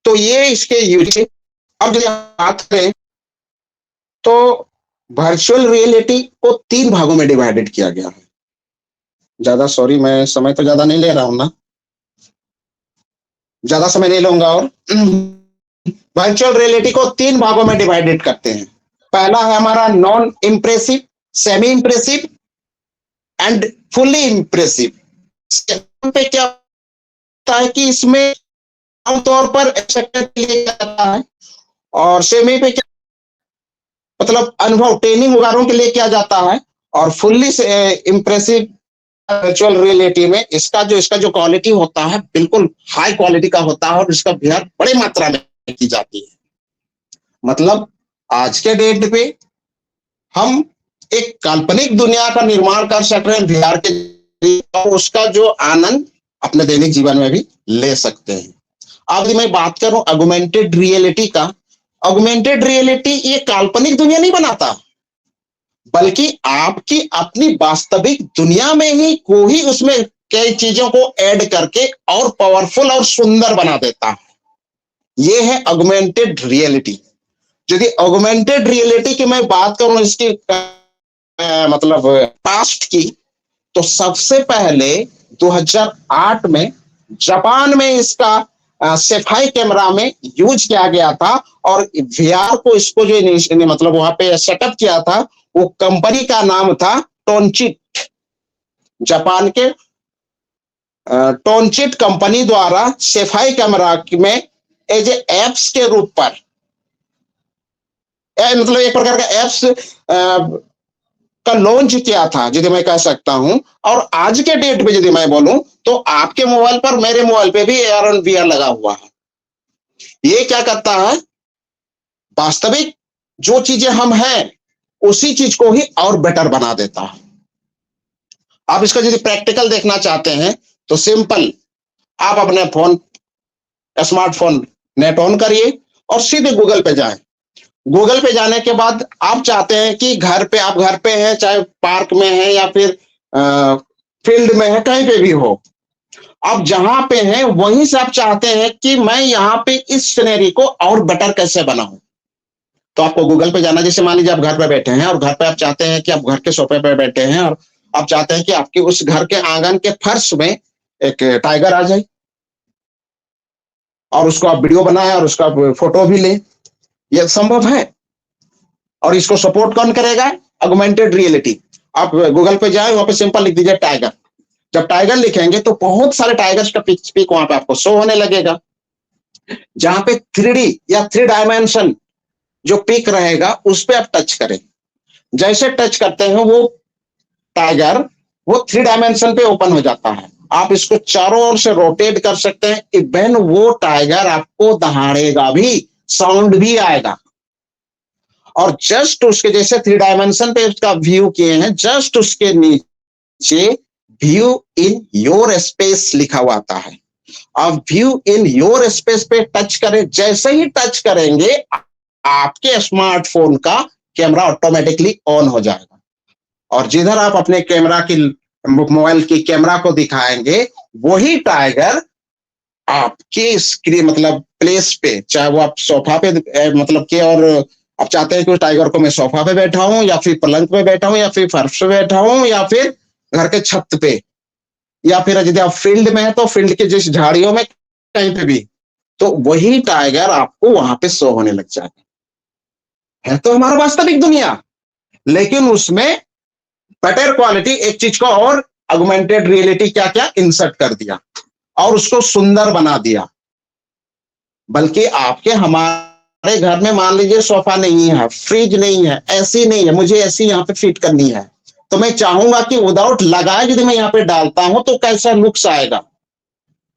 तो ये इसके यूज। अब जब बात करें तो वर्चुअल रियलिटी को 3 भागों में डिवाइडेड किया गया है। ज्यादा सॉरी, मैं समय तो ज्यादा नहीं ले रहा हूं ना, ज्यादा समय नहीं लूंगा। और वर्चुअल रियलिटी को 3 भागों में डिवाइडेड करते हैं। पहला है हमारा non impressive, semi impressive and fully impressive. पे क्या होता है कि इसमें आमतौर पर एक्सेप्टेड लिया जाता है, और सेमी पे क्या मतलब अनुभव ट्रेनिंग वगैरह के लिए किया जाता है। और फुल्ली इम्प्रेसिव वर्चुअल रियलिटी में इसका जो क्वालिटी होता है बिल्कुल हाई क्वालिटी का होता है, और इसका वीआर बड़ी मात्रा में की जाती है। मतलब आज के डेट पे हम एक काल्पनिक दुनिया का निर्माण कर सक रहे हैं वीआर के जरिए, और उसका जो आनंद अपने दैनिक जीवन में भी ले सकते हैं। अब मैं बात करूं ऑगमेंटेड रियलिटी का, ऑगमेंटेड रियलिटी ये काल्पनिक दुनिया नहीं बनाता, बल्कि आपकी अपनी वास्तविक दुनिया में ही कोई उसमें कई चीजों को ऐड करके और पावरफुल और सुंदर बना देता है। ये है ऑगमेंटेड रियलिटी। यदि ऑगमेंटेड रियलिटी की मैं बात करूं इसकी मतलब पास्ट की, तो सबसे पहले 2008 में जापान में इसका सेफाई कैमरा में यूज किया गया था, और वीआर को इसको जो मतलब वहां पे सेटअप किया था, वो कंपनी का नाम था टोनचिट। जापान के टोनचिट कंपनी द्वारा सेफाई कैमरा में एज ए एप्स के रूप पर, मतलब एक प्रकार का एप्स का लॉन्च किया था, यदि मैं कह सकता हूं। और आज के डेट पे यदि मैं बोलूं तो आपके मोबाइल पर, मेरे मोबाइल पे भी AR और VR लगा हुआ है। ये क्या करता है, वास्तविक जो चीजें हम हैं उसी चीज को ही और बेटर बना देता है। आप इसका यदि प्रैक्टिकल देखना चाहते हैं तो सिंपल, आप अपने फोन स्मार्टफोन नेट ऑन करिए और सीधे गूगल पे जाएं। गूगल पे जाने के बाद आप चाहते हैं कि आप घर पे हैं, चाहे पार्क में हैं या फिर फील्ड में है, कहीं पे भी हो, आप जहां पे हैं वहीं से आप चाहते हैं कि मैं यहाँ पे इस सिनेरी को और बेटर कैसे बनाऊं। तो आपको गूगल पे जाना। जैसे मान लीजिए आप घर पे बैठे हैं और घर पे आप चाहते हैं कि आप घर के सोफे पे बैठे हैं और आप चाहते हैं कि आपके उस घर के आंगन के फर्श में एक टाइगर आ जाए, और उसको आप वीडियो बनाएं और उसका फोटो भी लें। यह संभव है। और इसको सपोर्ट कौन करेगा, ऑगमेंटेड रियलिटी। आप गूगल पे जाए, वहां पे सिंपल लिख दीजिए टाइगर। जब टाइगर लिखेंगे तो बहुत सारे टाइगर्स का पिक वहां पे आपको शो होने लगेगा। जहां पे 3D या 3 डायमेंशन जो पिक रहेगा उस पर आप टच करें। जैसे टच करते हैं वो टाइगर वो 3 डायमेंशन पे ओपन हो जाता है। आप इसको चारों ओर से रोटेट कर सकते हैं, इवन वो टाइगर आपको दहाड़ेगा भी, साउंड भी आएगा। और जस्ट उसके जैसे 3 डायमेंशन पे उसका व्यू किए हैं, जस्ट उसके नीचे व्यू इन योर स्पेस लिखा हुआ आता है। अब व्यू इन योर स्पेस पे टच करें, जैसे ही टच करेंगे आपके स्मार्टफोन का कैमरा ऑटोमेटिकली ऑन हो जाएगा, और जिधर आप अपने कैमरा की मोबाइल की कैमरा को दिखाएंगे वही टाइगर आपके स्क्रीन मतलब प्लेस पे, चाहे वो आप सोफा पे मतलब के, और आप चाहते हैं कि उस टाइगर को मैं सोफा पे बैठा हूं या फिर पलंग पे बैठा हूं या फिर फर्श पे बैठा हूं या फिर घर के छत पे, या फिर यदि आप फील्ड में है तो फील्ड के जिस झाड़ियों में कहीं पे भी, तो वही टाइगर आपको वहां पे शो होने लग जाएगा। है तो हमारा वास्तविक दुनिया, लेकिन उसमें बेटर क्वालिटी एक चीज को और ऑगमेंटेड रियलिटी क्या क्या इंसर्ट कर दिया और उसको सुंदर बना दिया। बल्कि आपके हमारे घर में मान लीजिए सोफा नहीं है, फ्रिज नहीं है, एसी नहीं है, मुझे एसी यहाँ पे फिट करनी है, तो मैं चाहूंगा कि विदाउट लगाए यदि मैं यहाँ पे डालता हूं तो कैसा लुक्स आएगा।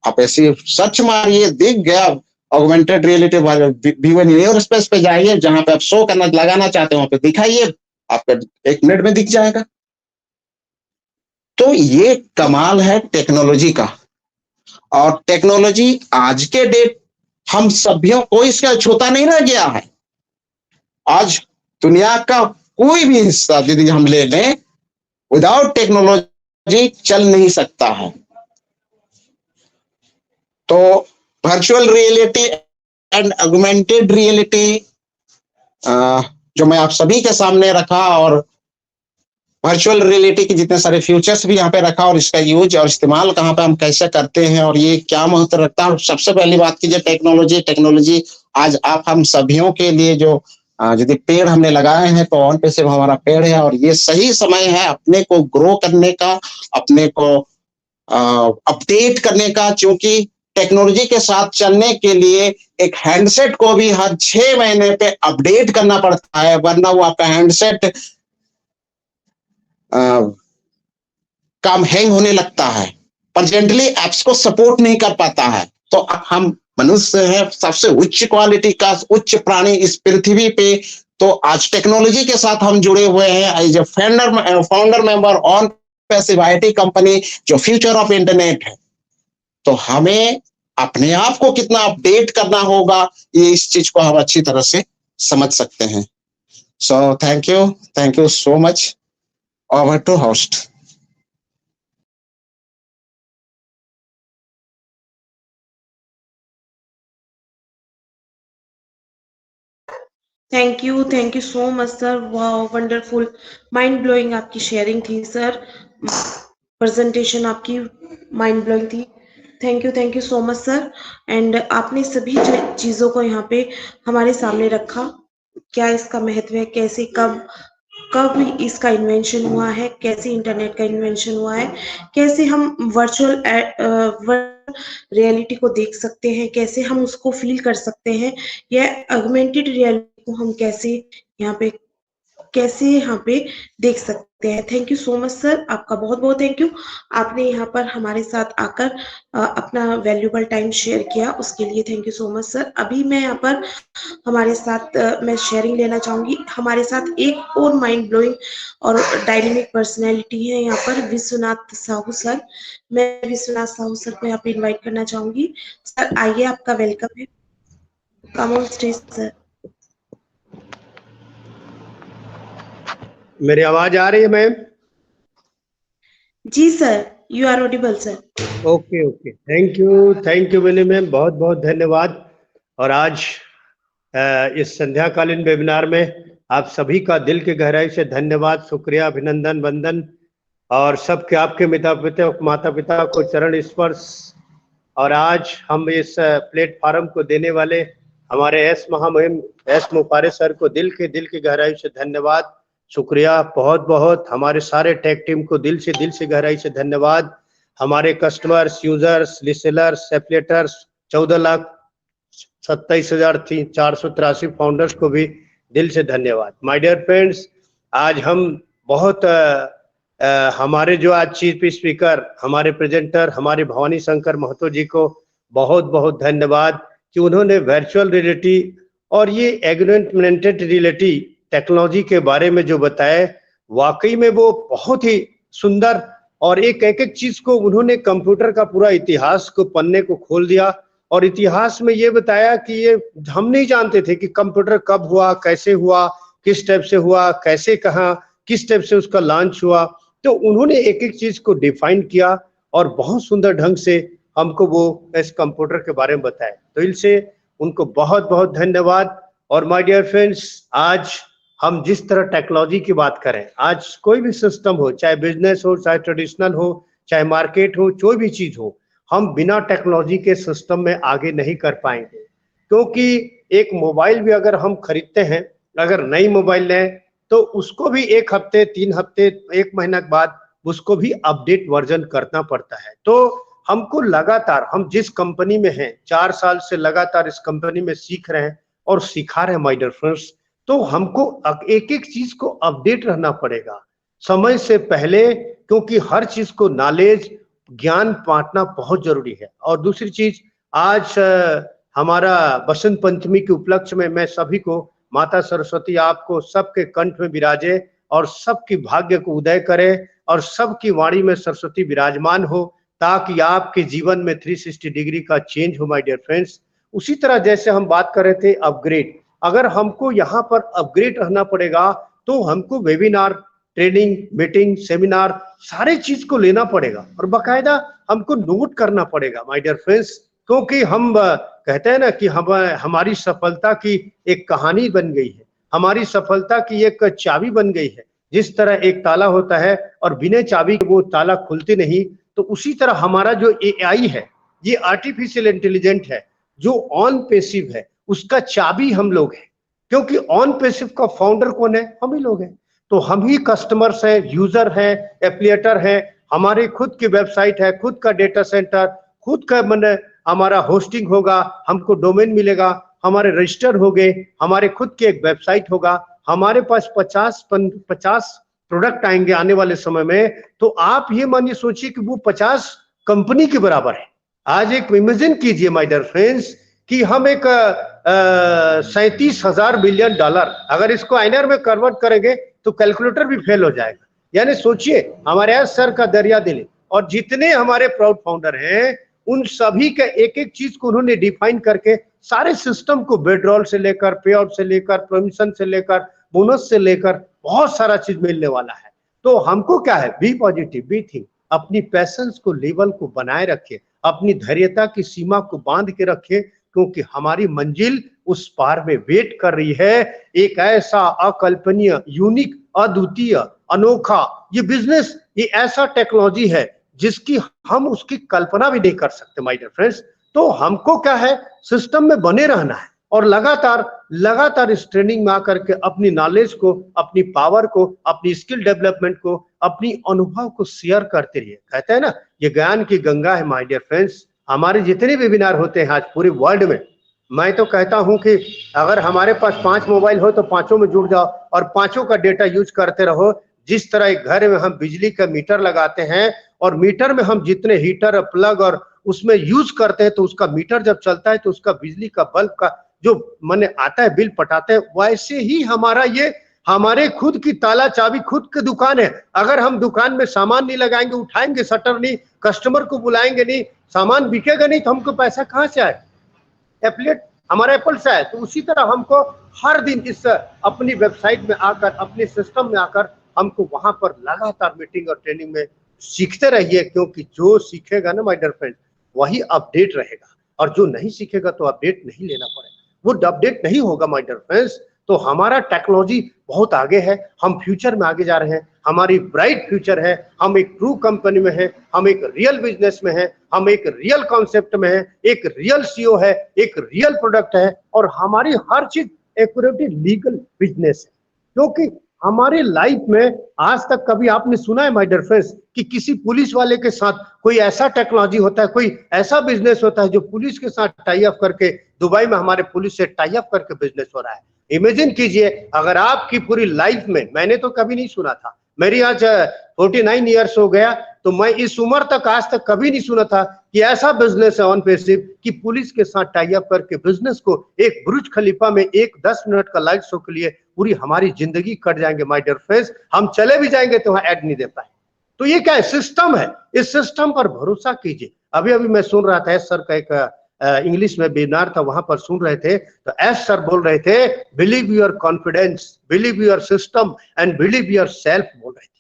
आप ऐसे सर्च मारिए, दिख गया ऑगमेंटेड रियलिटी व्यूअर स्पेस पे जाइए, जहां पे आप शो करना लगाना चाहते हैं वहां पे दिखाइए, आपका 1 मिनट में दिख जाएगा। तो ये कमाल है टेक्नोलॉजी का। और टेक्नोलॉजी आज के डेट हम सभ्यों को इसका छूता नहीं रह गया है। आज दुनिया का कोई भी हिस्सा यदि हम ले लें, विदाउट टेक्नोलॉजी चल नहीं सकता है। तो virtual reality and augmented reality जो मैं आप सभी के सामने रखा, और वर्चुअल रियलिटी के जितने सारे फ्यूचर्स भी यहाँ पे रखा, और इसका यूज और इस्तेमाल कहाँ पे हम कैसे करते हैं और ये क्या महत्व रखता है। सबसे पहली बात कीजिए टेक्नोलॉजी। टेक्नोलॉजी आज आप हम सभीयों के लिए जो यदि पेड़ हमने लगाए हैं तो ऑन पैसिव हमारा पेड़ है, और ये सही समय है अपने को ग्रो करने का, अपने को अपडेट करने का, क्योंकि टेक्नोलॉजी के साथ चलने के लिए एक हैंडसेट को भी हर 6 महीने पे अपडेट करना पड़ता है, वरना वो आपका हैंडसेट काम हैंग होने लगता है, प्रेजेंटली एप्स को सपोर्ट नहीं कर पाता है। तो हम मनुष्य है सबसे उच्च क्वालिटी का उच्च प्राणी इस पृथ्वी पे, तो आज टेक्नोलॉजी के साथ हम जुड़े हुए हैं as a founder member OnPassive IT company, जो फ्यूचर ऑफ इंटरनेट है। तो हमें अपने आप को कितना अपडेट करना होगा, ये इस चीज को हम अच्छी तरह से समझ सकते हैं। So thank you so much. Over to host. Thank you so much sir. Wow, wonderful, mind blowing आपकी शेयरिंग थी सर। प्रेजेंटेशन आपकी माइंड ब्लोइंग थी। Thank you so much sir. And आपने सभी चीज़ों को यहाँ पे हमारे सामने रखा, क्या इसका महत्व है, कैसे कब इसका इन्वेंशन हुआ है, कैसे इंटरनेट का इन्वेंशन हुआ है, कैसे हम वर्चुअल रियलिटी को देख सकते हैं, कैसे हम उसको फील कर सकते हैं, या ऑगमेंटेड रियलिटी को हम कैसे यहाँ पे देख सकते हैं। Thank you so much sir, आपका बहुत बहुत थैंक यू। आपने यहाँ पर हमारे साथ आकर अपना वैल्यूबल टाइम शेयर किया, उसके लिए thank you so much sir. अभी मैं यहाँ पर हमारे साथ मैं शेयरिंग लेना चाहूंगी। हमारे साथ एक और माइंड ब्लोइंग और डायनेमिक पर्सनैलिटी है यहाँ पर, विश्वनाथ साहू सर। मैं विश्वनाथ साहू सर को यहाँ पे इन्वाइट करना चाहूंगी। सर आइए, आपका वेलकम है। Come on stage sir. मेरी आवाज आ रही है मैम? जी sir, you are audible sir. Okay, thank you Vini ma'am, बहुत बहुत धन्यवाद। और आज इस संध्याकालीन वेबिनार में आप सभी का दिल के गहराई से धन्यवाद, शुक्रिया, अभिनंदन, वंदन, और सबके आपके माता पिता को चरण स्पर्श। और आज हम इस प्लेटफॉर्म को देने वाले हमारे एस महामहिम एस मुपारे सर को दिल के गहराई से धन्यवाद, शुक्रिया, बहुत बहुत। हमारे सारे टेक टीम को दिल से गहराई से धन्यवाद। हमारे कस्टमर्स, यूजर्स, लिसनर्स, एप्लेटर्स, 14,27,483 फाउंडर्स को भी दिल से धन्यवाद। माय डियर फ्रेंड्स, आज हम बहुत हमारे जो आज चीफ स्पीकर, हमारे प्रेजेंटर, हमारे भवानी शंकर महतो जी को बहुत बहुत धन्यवाद कि उन्होंने वर्चुअल रियलिटी और ये ऑगमेंटेड रियलिटी टेक्नोलॉजी के बारे में जो बताया, वाकई में वो बहुत ही सुंदर, और एक चीज को उन्होंने कंप्यूटर का पूरा इतिहास को पन्ने को खोल दिया, और इतिहास में ये बताया कि ये हम नहीं जानते थे कि कंप्यूटर कब हुआ, कैसे हुआ, किस टाइप से हुआ, कैसे कहाँ, किस टाइप से उसका लॉन्च हुआ। तो उन्होंने एक चीज को डिफाइन किया और बहुत सुंदर ढंग से हमको वो इस कंप्यूटर के बारे में बताया। तो इनसे उनको बहुत बहुत धन्यवाद। और माय डियर फ्रेंड्स, आज हम जिस तरह टेक्नोलॉजी की बात करें, आज कोई भी सिस्टम हो, चाहे बिजनेस हो, चाहे ट्रेडिशनल हो, चाहे मार्केट हो, कोई भी चीज हो, हम बिना टेक्नोलॉजी के सिस्टम में आगे नहीं कर पाएंगे। क्योंकि एक मोबाइल भी अगर हम खरीदते हैं, अगर नई मोबाइल लें तो उसको भी 1 हफ्ते, 3 हफ्ते, 1 महीना के बाद उसको भी अपडेट वर्जन करना पड़ता है। तो हमको लगातार, हम जिस कंपनी में हैं, 4 साल से लगातार इस कंपनी में सीख रहे हैं और सिखा रहे हैं माय डियर फ्रेंड्स, तो हमको एक चीज को अपडेट रहना पड़ेगा समय से पहले, क्योंकि हर चीज को नॉलेज, ज्ञान बांटना बहुत जरूरी है। और दूसरी चीज, आज हमारा बसंत पंचमी के उपलक्ष्य में मैं सभी को, माता सरस्वती आपको सबके कंठ में विराजे और सबकी भाग्य को उदय करे और सबकी वाणी में सरस्वती विराजमान हो, ताकि आपके जीवन में 360 डिग्री का चेंज हो माय डियर फ्रेंड्स। उसी तरह जैसे हम बात कर रहे थे अपग्रेड, अगर हमको यहाँ पर अपग्रेड रहना पड़ेगा तो हमको वेबिनार, ट्रेनिंग, मीटिंग, सेमिनार, सारे चीज को लेना पड़ेगा और बाकायदा हमको नोट करना पड़ेगा माय डियर फ्रेंड्स। क्योंकि हम कहते हैं ना कि हमारी सफलता की एक कहानी बन गई है, हमारी सफलता की एक चाबी बन गई है। जिस तरह एक ताला होता है और बिना चाबी के वो ताला खुलते नहीं, तो उसी तरह हमारा जो एआई है, ये आर्टिफिशियल इंटेलिजेंट है, जो ऑन पैसिव है, उसका चाबी हम लोग हैं। क्योंकि ऑन पैसिव का फाउंडर कौन है? हम ही लोग हैं। तो हम ही कस्टमर्स हैं, यूजर हैं, एप्लीकेटर हैं, हमारी खुद की वेबसाइट है, खुद का डेटा सेंटर, खुद का मैंने हमारा होस्टिंग होगा, हमको डोमेन मिलेगा, हमारे रजिस्टर हो गए, हमारे खुद की एक वेबसाइट होगा, हमारे पास 50 प्रोडक्ट आएंगे आने वाले समय में। तो आप ये मानिए सोचिए कि वो 50 कंपनी के बराबर है। आज एक इमेजिन कीजिए माय डियर फ्रेंड्स कि हम एक 37,000 बिलियन डॉलर अगर इसको आईएनआर में कन्वर्ट करेंगे तो कैलकुलेटर भी फेल हो जाएगा। यानी सोचिए हमारे यहाँ सर का दरिया दिल और जितने हमारे प्राउड फाउंडर हैं उन सभी के एक एक चीज को उन्होंने डिफाइन करके सारे सिस्टम को विड्रॉल से लेकर पे आउट से लेकर परमिशन से लेकर बोनस से लेकर बहुत सारा चीज मिलने वाला है। तो हमको क्या है, बी पॉजिटिव, बी थिंक, अपनी पैशंस को लेवल को बनाए रखे, अपनी धैर्यता की सीमा को बांध के रखे, क्योंकि हमारी मंजिल उस पार में वेट कर रही है। एक ऐसा अकल्पनीय, यूनिक, अद्वितीय, अनोखा ये बिजनेस, ये ऐसा टेक्नोलॉजी है जिसकी हम उसकी कल्पना भी नहीं कर सकते माय डियर फ्रेंड्स। तो हमको क्या है, सिस्टम में बने रहना है और लगातार इस ट्रेनिंग में आकर के अपनी नॉलेज को, अपनी पावर को, अपनी स्किल डेवलपमेंट को, अपनी अनुभव को शेयर करते रहिए। कहते हैं ना ये ज्ञान की गंगा है माय डियर फ्रेंड्स। हमारे जितने वेबिनार होते हैं आज पूरे वर्ल्ड में, मैं तो कहता हूं कि अगर हमारे पास 5 मोबाइल हो तो पांचों में जुड़ जाओ और पांचों का डेटा यूज करते रहो। जिस तरह एक घर में हम बिजली का मीटर लगाते हैं और मीटर में हम जितने हीटर, प्लग और उसमें यूज करते हैं तो उसका मीटर जब चलता है तो उसका बिजली का बल्ब का जो माने आता है बिल पटाते हैं, वैसे ही हमारा ये हमारे खुद की ताला चाबी खुद की दुकान है। अगर हम दुकान में सामान नहीं लगाएंगे, उठाएंगे शटर नहीं, कस्टमर को बुलाएंगे नहीं, सामान बिकेगा नहीं तो हमको पैसा कहां से आए? एप्लेट हमारा एप्पल से है। तो उसी तरह हमको हर दिन इस अपनी वेबसाइट में आकर, अपने सिस्टम में आकर हमको वहां पर लगातार मीटिंग और ट्रेनिंग में सीखते रहिए, क्योंकि जो सीखेगा ना माय डियर फ्रेंड वही अपडेट रहेगा और जो नहीं सीखेगा तो अपडेट नहीं लेना पड़ेगा, वो अपडेट नहीं होगा माय डियर फ्रेंड्स। तो हमारा टेक्नोलॉजी बहुत आगे है, हम फ्यूचर में आगे जा रहे हैं, हमारी ब्राइट फ्यूचर है, हम एक ट्रू कंपनी में है, हम एक रियल बिजनेस में है, हम एक रियल कॉन्सेप्ट में है, एक रियल सीईओ है, एक रियल प्रोडक्ट है और हमारी हर चीज एक्यूरेटली लीगल बिजनेस है। क्योंकि हमारे लाइफ में आज तक कभी आपने सुना है माय डियर फ्रेंड्स कि किसी पुलिस वाले के साथ कोई ऐसा टेक्नोलॉजी होता है, कोई ऐसा बिजनेस होता है जो पुलिस के साथ टाई अप करके, दुबई में हमारे पुलिस से टाई अप करके बिजनेस हो रहा है। इमेजिन कीजिए अगर आपकी पूरी लाइफ में, मैंने तो कभी नहीं सुना था, मेरी आज 49 ईयर्स हो गया, तो मैं इस उम्र तक आज तक कभी नहीं सुना था कि ऐसा बिजनेस है ऑन पैसिव कि पुलिस के साथ टाई अप करके बिजनेस को एक बुर्ज खलीफा में एक 10 मिनट का लाइव शो के लिए पूरी हमारी जिंदगी कट जाएंगे माय डियर फ्रेंड्स। हम चले भी जाएंगे तो वहां ऐड नहीं दे पाए। तो ये क्या है, सिस्टम है, इस सिस्टम पर भरोसा कीजिए। अभी अभी मैं सुन रहा था एस सर का एक इंग्लिश में वेबिनार था, वहां पर सुन रहे थे तो एस सर बोल रहे थे believe your confidence, believe your system and believe your self बोल रहे थे।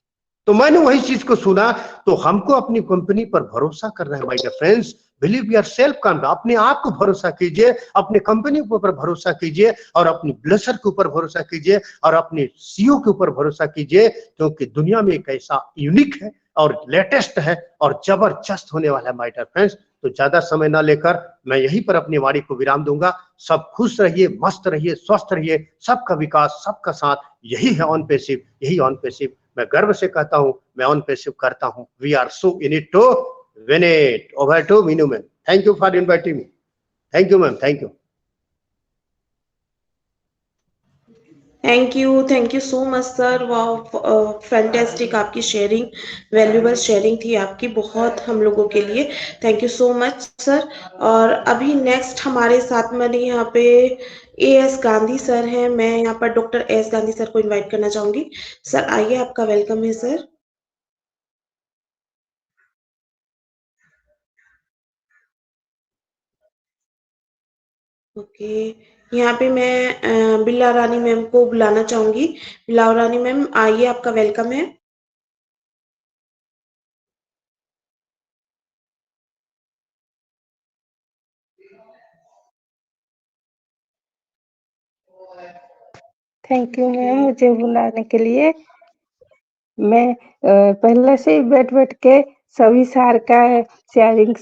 तो मैंने वही चीज को सुना। तो हमको अपनी कंपनी पर भरोसा करना है my dear friends. Believe yourself का, अपने आप को भरोसा कीजिए, अपने कंपनी के ऊपर भरोसा कीजिए और अपनी ब्लेसर के ऊपर भरोसा कीजिए और अपने सीईओ के ऊपर भरोसा कीजिए, क्योंकि दुनिया में एक ऐसा यूनिक है और लेटेस्ट है और जबरदस्त होने वाला है माय डियर फ्रेंड्स। तो ज्यादा समय ना लेकर मैं यहीं पर अपनी वाणी को विराम दूंगा। सब खुश रहिए, मस्त रहिए, स्वस्थ रहिए, सबका विकास, सबका साथ, यही है ऑन पैसिव, यही ऑन पैसिव। मैं गर्व से कहता हूं, मैं ऑन पैसिव करता हूं। We are so in it to win it. Over to Meenu ma'am. Thank you for inviting me. Thank you ma'am, thank you. Thank you so much sir. Wow, fantastic आपकी sharing, valuable sharing थी आपकी बहुत हम लोगों के लिए। Thank you so much sir. और अभी नेक्स्ट हमारे साथ में यहाँ पे एएस गांधी सर हैं। मैं यहाँ पर डॉक्टर एस गांधी सर को इनवाइट करना चाहूंगी। सर आइए, आपका वेलकम है सर। ओके, यहाँ पे मैं बिल्ला रानी मैम को बुलाना चाहूंगी। बिल्ला रानी मैम आइए, आपका वेलकम है। थैंक यू मैम मुझे बुलाने के लिए। मैं पहले से ही बैठ बैठ के सभी सार का शेयरिंग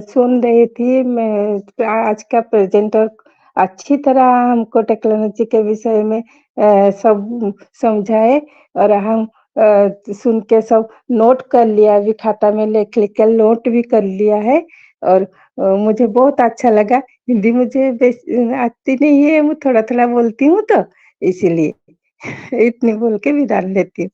सुन रही थी। मैं आज का प्रेजेंटर अच्छी तरह हमको टेक्नोलॉजी के विषय में सब समझाए और हम सुन के सब नोट कर लिया, अभी खाता में लिख-लिख के नोट भी कर लिया है और मुझे बहुत अच्छा लगा। हिंदी मुझे आती नहीं है, मैं थोड़ा-थोड़ा बोलती हूँ तो इसीलिए इतनी बोल के विदा लेती हूँ।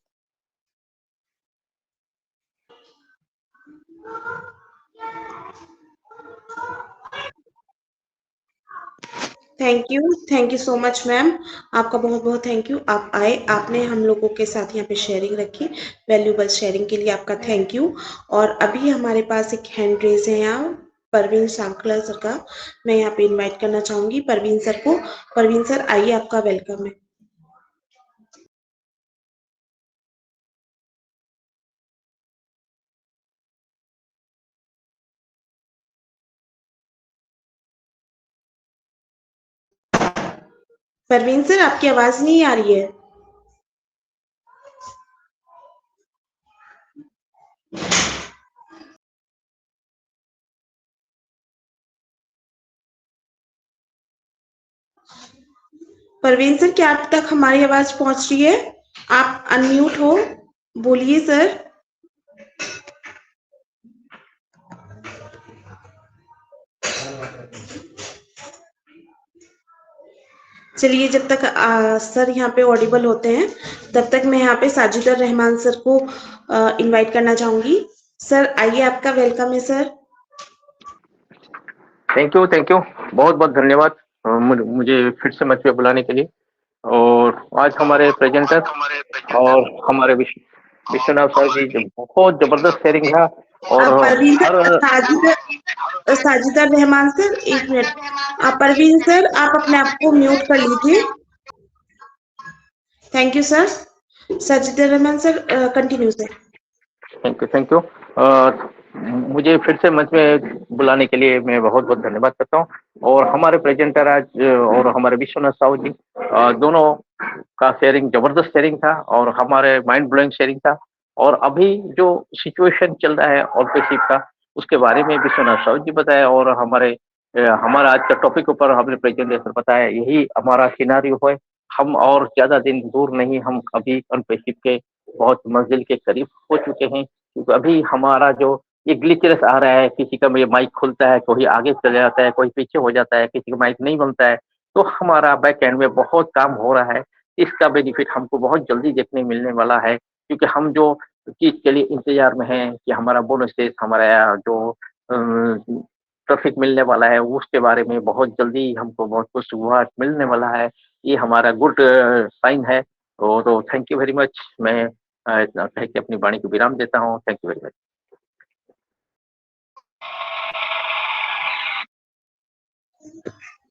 Thank you so much ma'am. आपका बहुत-बहुत थैंक यू। आप आए, आपने हम लोगों के साथ यहाँ पे शेयरिंग रखी, वैल्यूएबल शेयरिंग के लिए आपका थैंक यू। और अभी हमारे पास एक हैंड रेज़ है यहाँ, परवीन सांकला सर का। मैं यहाँ पे इनवाइट करना चाहूँगी परवीन सर को। परवीन सर आइए, आपका वेलकम है। परवीन सर, आपकी आवाज़ नहीं आ रही है। परवीन सर, क्या आप तक हमारी आवाज़ पहुँच रही है? आप अनम्यूट हो, बोलिए सर। चलिए, जब तक सर यहाँ पे ऑडिबल होते हैं, तब तक मैं यहाँ पे साजिदा रहमान सर को इनवाइट करना चाहूँगी। सर आइए, आपका वेलकम है सर। थैंक यू बहुत बहुत धन्यवाद मुझे फिर से मंच पे बुलाने के लिए। और आज हमारे प्रेजेंटर और हमारे विश्वनाथ सर जी जो बहुत जबरदस्त शेयरिंग था और परवीन हर सर, साजिदा रहमान सर, एक मिनट। परवीन सर, आप अपने आप को म्यूट कर लीजिए। Thank you sir. Sajida Rahman sir, continue sir. Thank you मुझे फिर से मंच में बुलाने के लिए मैं बहुत बहुत धन्यवाद करता हूँ। और हमारे प्रेजेंटर आज और हमारे विश्वनाथ साहू जी दोनों का शेयरिंग जबरदस्त शेयरिंग था और हमारे माइंड ब्लोइंग शेयरिंग था। और अभी जो सिचुएशन चल रहा है ऑनरशिप का, उसके बारे में विश्वनाथ साहू जी बताया और हमारा आज का टॉपिक ऊपर हमने प्रेजेंटेशन बताया, यही हमारा सिनारियो है। हम और ज्यादा दिन दूर नहीं, हम अभी अनपेशिप के बहुत मंजिल के करीब हो चुके हैं। क्योंकि अभी हमारा जो ये ग्लिचनेस आ रहा है, किसी का ये माइक खुलता है, कोई आगे चले जाता है, कोई पीछे हो जाता है, किसी का माइक नहीं बनता है, तो हमारा बैक एंड में बहुत काम हो रहा है। इसका बेनिफिट हमको बहुत जल्दी देखने मिलने वाला है, क्योंकि हम जो चीज़ के लिए इंतजार में हैं कि हमारा बोनसेस, हमारा जो ट्रैफिक मिलने वाला है, उसके बारे में बहुत जल्दी हमको बहुत कुछ हुआ मिलने वाला है। ये हमारा गुड साइन है। तो थैंक यू वेरी मच। मैं इतना कह के अपनी वाणी को विराम देता हूँ। Thank you very much.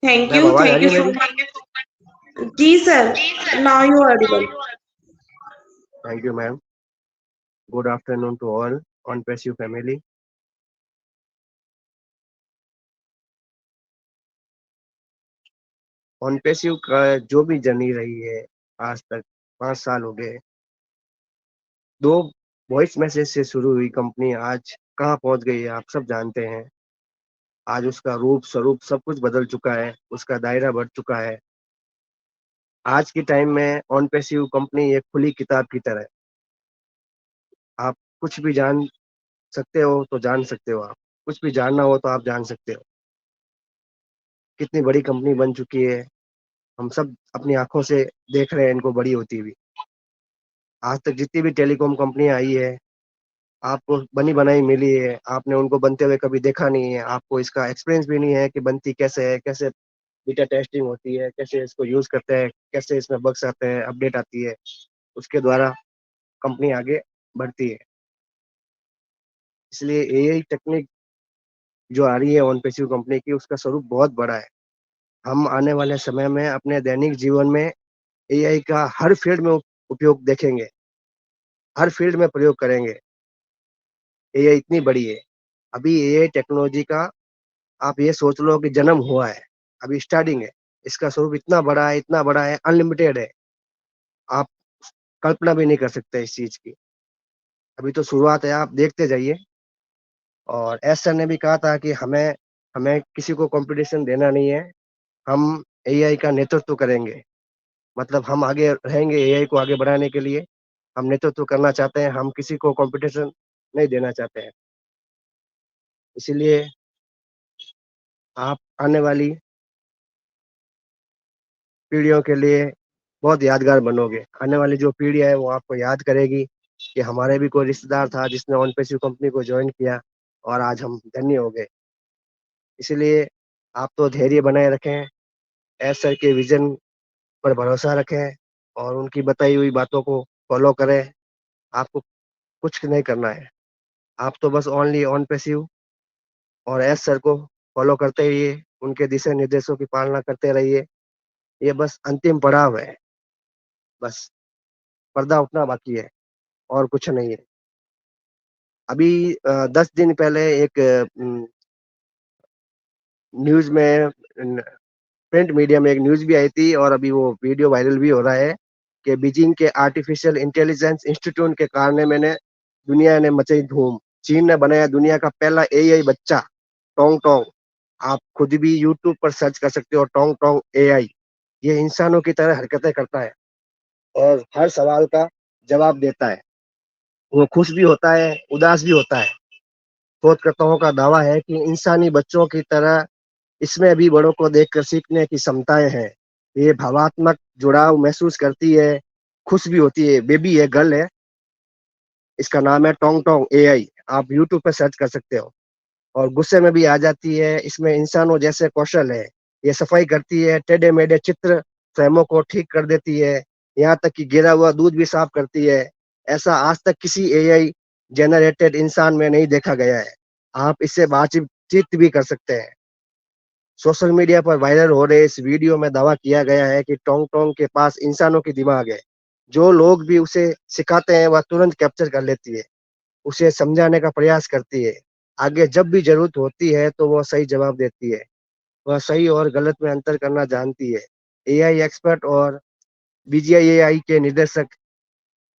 Thank ma'am you आवाज आ रही है सो मेरी? मच। जी sir, now you audible. Thank you ma'am. Good afternoon to all OnPassive family. OnPassive का जो भी जर्नी रही है आज तक 5 साल हो गए, 2 वॉइस मैसेज से शुरू हुई कंपनी आज कहाँ पहुंच गई है आप सब जानते हैं। आज उसका रूप स्वरूप सब कुछ बदल चुका है, उसका दायरा बढ़ चुका है। आज के टाइम में ऑन पैसिव कंपनी एक खुली किताब की तरह है। आप कुछ भी जान सकते हो तो जान सकते हो, आप कुछ भी जानना हो तो आप जान सकते हो। कितनी बड़ी कंपनी बन चुकी है, हम सब अपनी आंखों से देख रहे हैं इनको बड़ी होती हुई। आज तक जितनी भी टेलीकॉम कंपनियां आई है, आपको बनी बनाई मिली है, आपने उनको बनते हुए कभी देखा नहीं है, आपको इसका एक्सपीरियंस भी नहीं है कि बनती कैसे है, कैसे बीटा टेस्टिंग होती है, कैसे इसको यूज करते हैं, कैसे इसमें बग्स आते हैं, अपडेट आती है, उसके द्वारा कंपनी आगे बढ़ती है। इसलिए एआई टेक्निक जो आ रही है ऑन पैसिव कंपनी की, उसका स्वरूप बहुत बड़ा है। हम आने वाले समय में अपने दैनिक जीवन में एआई का हर फील्ड में उपयोग देखेंगे, हर फील्ड में प्रयोग करेंगे। एआई इतनी बड़ी है, अभी एआई टेक्नोलॉजी का आप ये सोच लो कि जन्म हुआ है, अभी स्टार्टिंग है। इसका स्वरूप इतना बड़ा है, इतना बड़ा है, अनलिमिटेड है। आप कल्पना भी नहीं कर सकते इस चीज की। अभी तो शुरुआत है, आप देखते जाइए। और एस सर ने भी कहा था कि हमें हमें किसी को कंपटीशन देना नहीं है, हम एआई का नेतृत्व करेंगे। मतलब हम आगे रहेंगे एआई को आगे बढ़ाने के लिए, हम नेतृत्व करना चाहते हैं, हम किसी को कॉम्पिटिशन नहीं देना चाहते हैं। इसीलिए आप आने वाली पीढ़ियों के लिए बहुत यादगार बनोगे। आने वाली जो पीढ़ी है वो आपको याद करेगी कि हमारे भी कोई रिश्तेदार था जिसने ऑनपैसिव कंपनी को ज्वाइन किया और आज हम धन्य हो गए। इसलिए आप तो धैर्य बनाए रखें, एस सर के विजन पर भरोसा रखें और उनकी बताई हुई बातों को फॉलो करें। आपको कुछ नहीं करना है, आप तो बस ओनली ऑनपैसिव और एस सर को फॉलो करते रहिए, उनके दिशा निर्देशों की पालना करते रहिए। ये बस अंतिम पड़ाव है, बस पर्दा उठना बाकी है और कुछ नहीं है। अभी 10 दिन पहले एक न्यूज़ में प्रिंट मीडिया में एक न्यूज़ भी आई थी और अभी वो वीडियो वायरल भी हो रहा है कि बीजिंग के आर्टिफिशियल इंटेलिजेंस इंस्टीट्यूट के कारण दुनिया ने मचाई धूम। चीन ने बनाया दुनिया का पहला एआई बच्चा टोंग टोंग। आप खुद भी यूट्यूब पर सर्च कर सकते हो टोंग टोंग एआई। ये इंसानों की तरह हरकतें करता है और हर सवाल का जवाब देता है। वो खुश भी होता है, उदास भी होता है। शोधकर्ताओं का दावा है कि इंसानी बच्चों की तरह इसमें भी बड़ों को देखकर सीखने की क्षमताएं हैं। ये भावात्मक जुड़ाव महसूस करती है, खुश भी होती है। बेबी है, गर्ल है, इसका नाम है टोंग टोंग एआई। आप यूट्यूब पर सर्च कर सकते हो। और गुस्से में भी आ जाती है, इसमें इंसानों जैसे कौशल है। ये सफाई करती है, टेढ़े मेढ़े चित्र फ्रेमों को ठीक कर देती है, यहाँ तक कि गिरा हुआ दूध भी साफ करती है। ऐसा आज तक किसी एआई जनरेटेड इंसान में नहीं देखा गया है। आप इससे बातचीत भी कर सकते हैं। सोशल मीडिया पर वायरल हो रहे इस वीडियो में दावा किया गया है कि टोंग टोंग के पास इंसानों की दिमाग है। जो लोग भी उसे सिखाते हैं वह तुरंत कैप्चर कर लेती है, उसे समझाने का प्रयास करती है। आगे जब भी जरूरत होती है तो वह सही जवाब देती है। वह सही और गलत में अंतर करना जानती है। एआई एक्सपर्ट और बीजीआईएआई के निर्देशक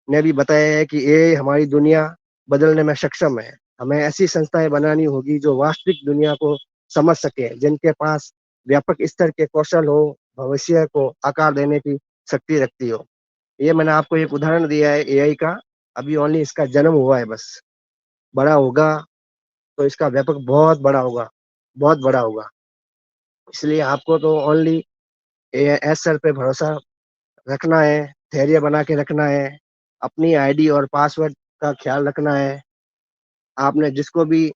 ने भी बताया है कि एआई हमारी दुनिया बदलने में सक्षम है। हमें ऐसी संस्थाएं बनानी होगी जो वास्तविक दुनिया को समझ सके, जिनके पास व्यापक स्तर के कौशल हो, भविष्य को आकार देने की शक्ति रखती हो। ये मैंने आपको एक उदाहरण दिया है एआई का। अभी ओनली इसका जन्म हुआ है, बस बड़ा होगा तो इसका व्यापक बहुत बड़ा होगा, बहुत बड़ा होगा। इसलिए आपको तो ओनली एस सर पे भरोसा रखना है, धैर्य बना के रखना है, अपनी आईडी और पासवर्ड का ख्याल रखना है। आपने जिसको भी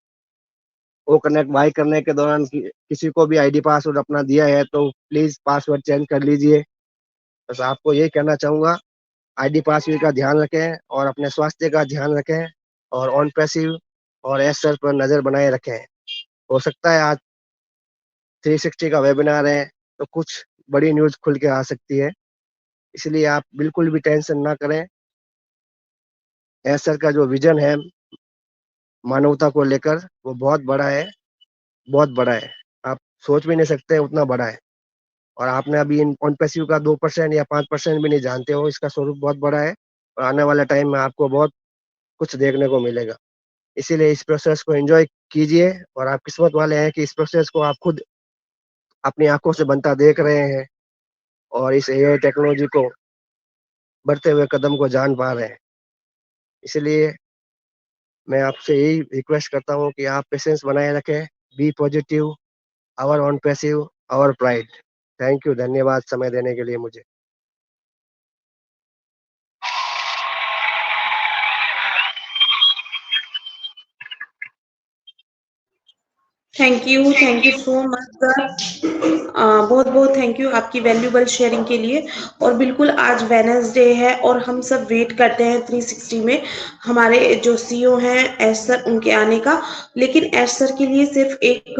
वो कनेक्ट बाय करने के दौरान किसी को भी आईडी पासवर्ड अपना दिया है तो प्लीज पासवर्ड चेंज कर लीजिए। बस आपको यही कहना चाहूंगा, आईडी पासवर्ड का ध्यान रखें और अपने स्वास्थ्य का ध्यान रखें और ऑन पैसिव और एस सर पर नजर बनाए रखें। हो सकता है आज 360 का वेबिनार है तो कुछ बड़ी न्यूज खुल के आ सकती है, इसलिए आप बिल्कुल भी टेंशन ना करें। एस सर का जो विजन है मानवता को लेकर वो बहुत बड़ा है, बहुत बड़ा है। आप सोच भी नहीं सकते उतना बड़ा है। और आपने अभी इन ऑन पैसिव का 2% या 5% भी नहीं जानते हो, इसका स्वरूप बहुत बड़ा है और आने वाले टाइम में आपको बहुत कुछ देखने को मिलेगा। इसीलिए इस प्रोसेस को एंजॉय कीजिए और आप किस्मत वाले हैं कि इस प्रोसेस को आप खुद अपनी आंखों से बनता देख रहे हैं और इस एआई टेक्नोलॉजी को बढ़ते हुए कदम को जान पा रहे हैं। इसलिए मैं आपसे यही रिक्वेस्ट करता हूँ कि आप पेशेंस बनाए रखें, be positive, our OnPassive, our pride. Thank you, धन्यवाद समय देने के लिए मुझे। Thank you so much sir. बहुत बहुत थैंक यू आपकी वैल्यूबल शेयरिंग के लिए। और बिल्कुल आज वेडनेसडे है और हम सब वेट करते हैं 360 में हमारे जो सीईओ हैं एस सर उनके आने का। लेकिन एस सर के लिए सिर्फ एक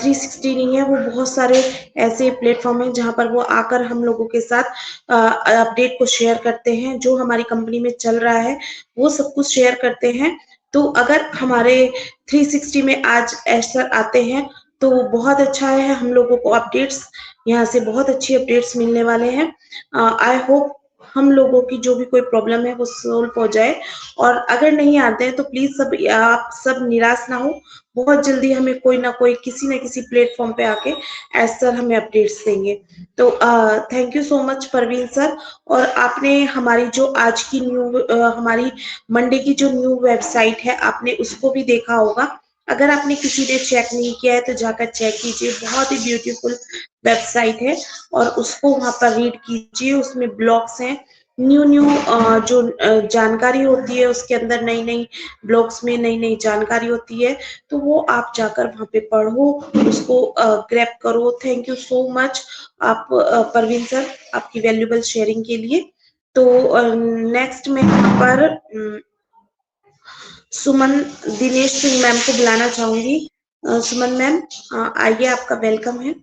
360 नहीं है, वो बहुत सारे ऐसे प्लेटफॉर्म हैं जहां पर वो आकर हम लोगों के साथ अपडेट को शेयर करते हैं, जो हमारी कंपनी में चल रहा है वो सब कुछ शेयर करते हैं। तो अगर हमारे 360 में आज एस सर आते हैं तो बहुत अच्छा है, हम लोगों को अपडेट्स यहाँ से बहुत अच्छी अपडेट्स मिलने वाले हैं। आई होप हम लोगों की जो भी कोई प्रॉब्लम है वो सोल्व हो जाए। और अगर नहीं आते हैं तो प्लीज सब आप सब निराश ना हो, बहुत जल्दी हमें कोई ना कोई किसी न किसी प्लेटफॉर्म पे आके एज सर हमें अपडेट्स देंगे। तो thank you so much Parveen sir. और आपने हमारी जो आज की हमारी मंडे की जो न्यू वेबसाइट है आपने उसको भी देखा होगा। अगर आपने किसी ने चेक नहीं किया है तो जाकर चेक कीजिए, बहुत ही ब्यूटीफुल वेबसाइट है और उसको वहां पर रीड कीजिए। उसमें ब्लॉग्स हैं, न्यू न्यू जो जानकारी होती है उसके अंदर नई नई ब्लॉग्स में नई नई जानकारी होती है, तो वो आप जाकर वहां पे पढ़ो, उसको ग्रैब करो। थैंक यू सो मच आप परवीन सर आपकी वैल्यूबल शेयरिंग के लिए। तो नेक्स्ट में यहाँ पर सुमन दिनेश सिंह मैम को बुलाना चाहूंगी। सुमन मैम आइए, आपका वेलकम है।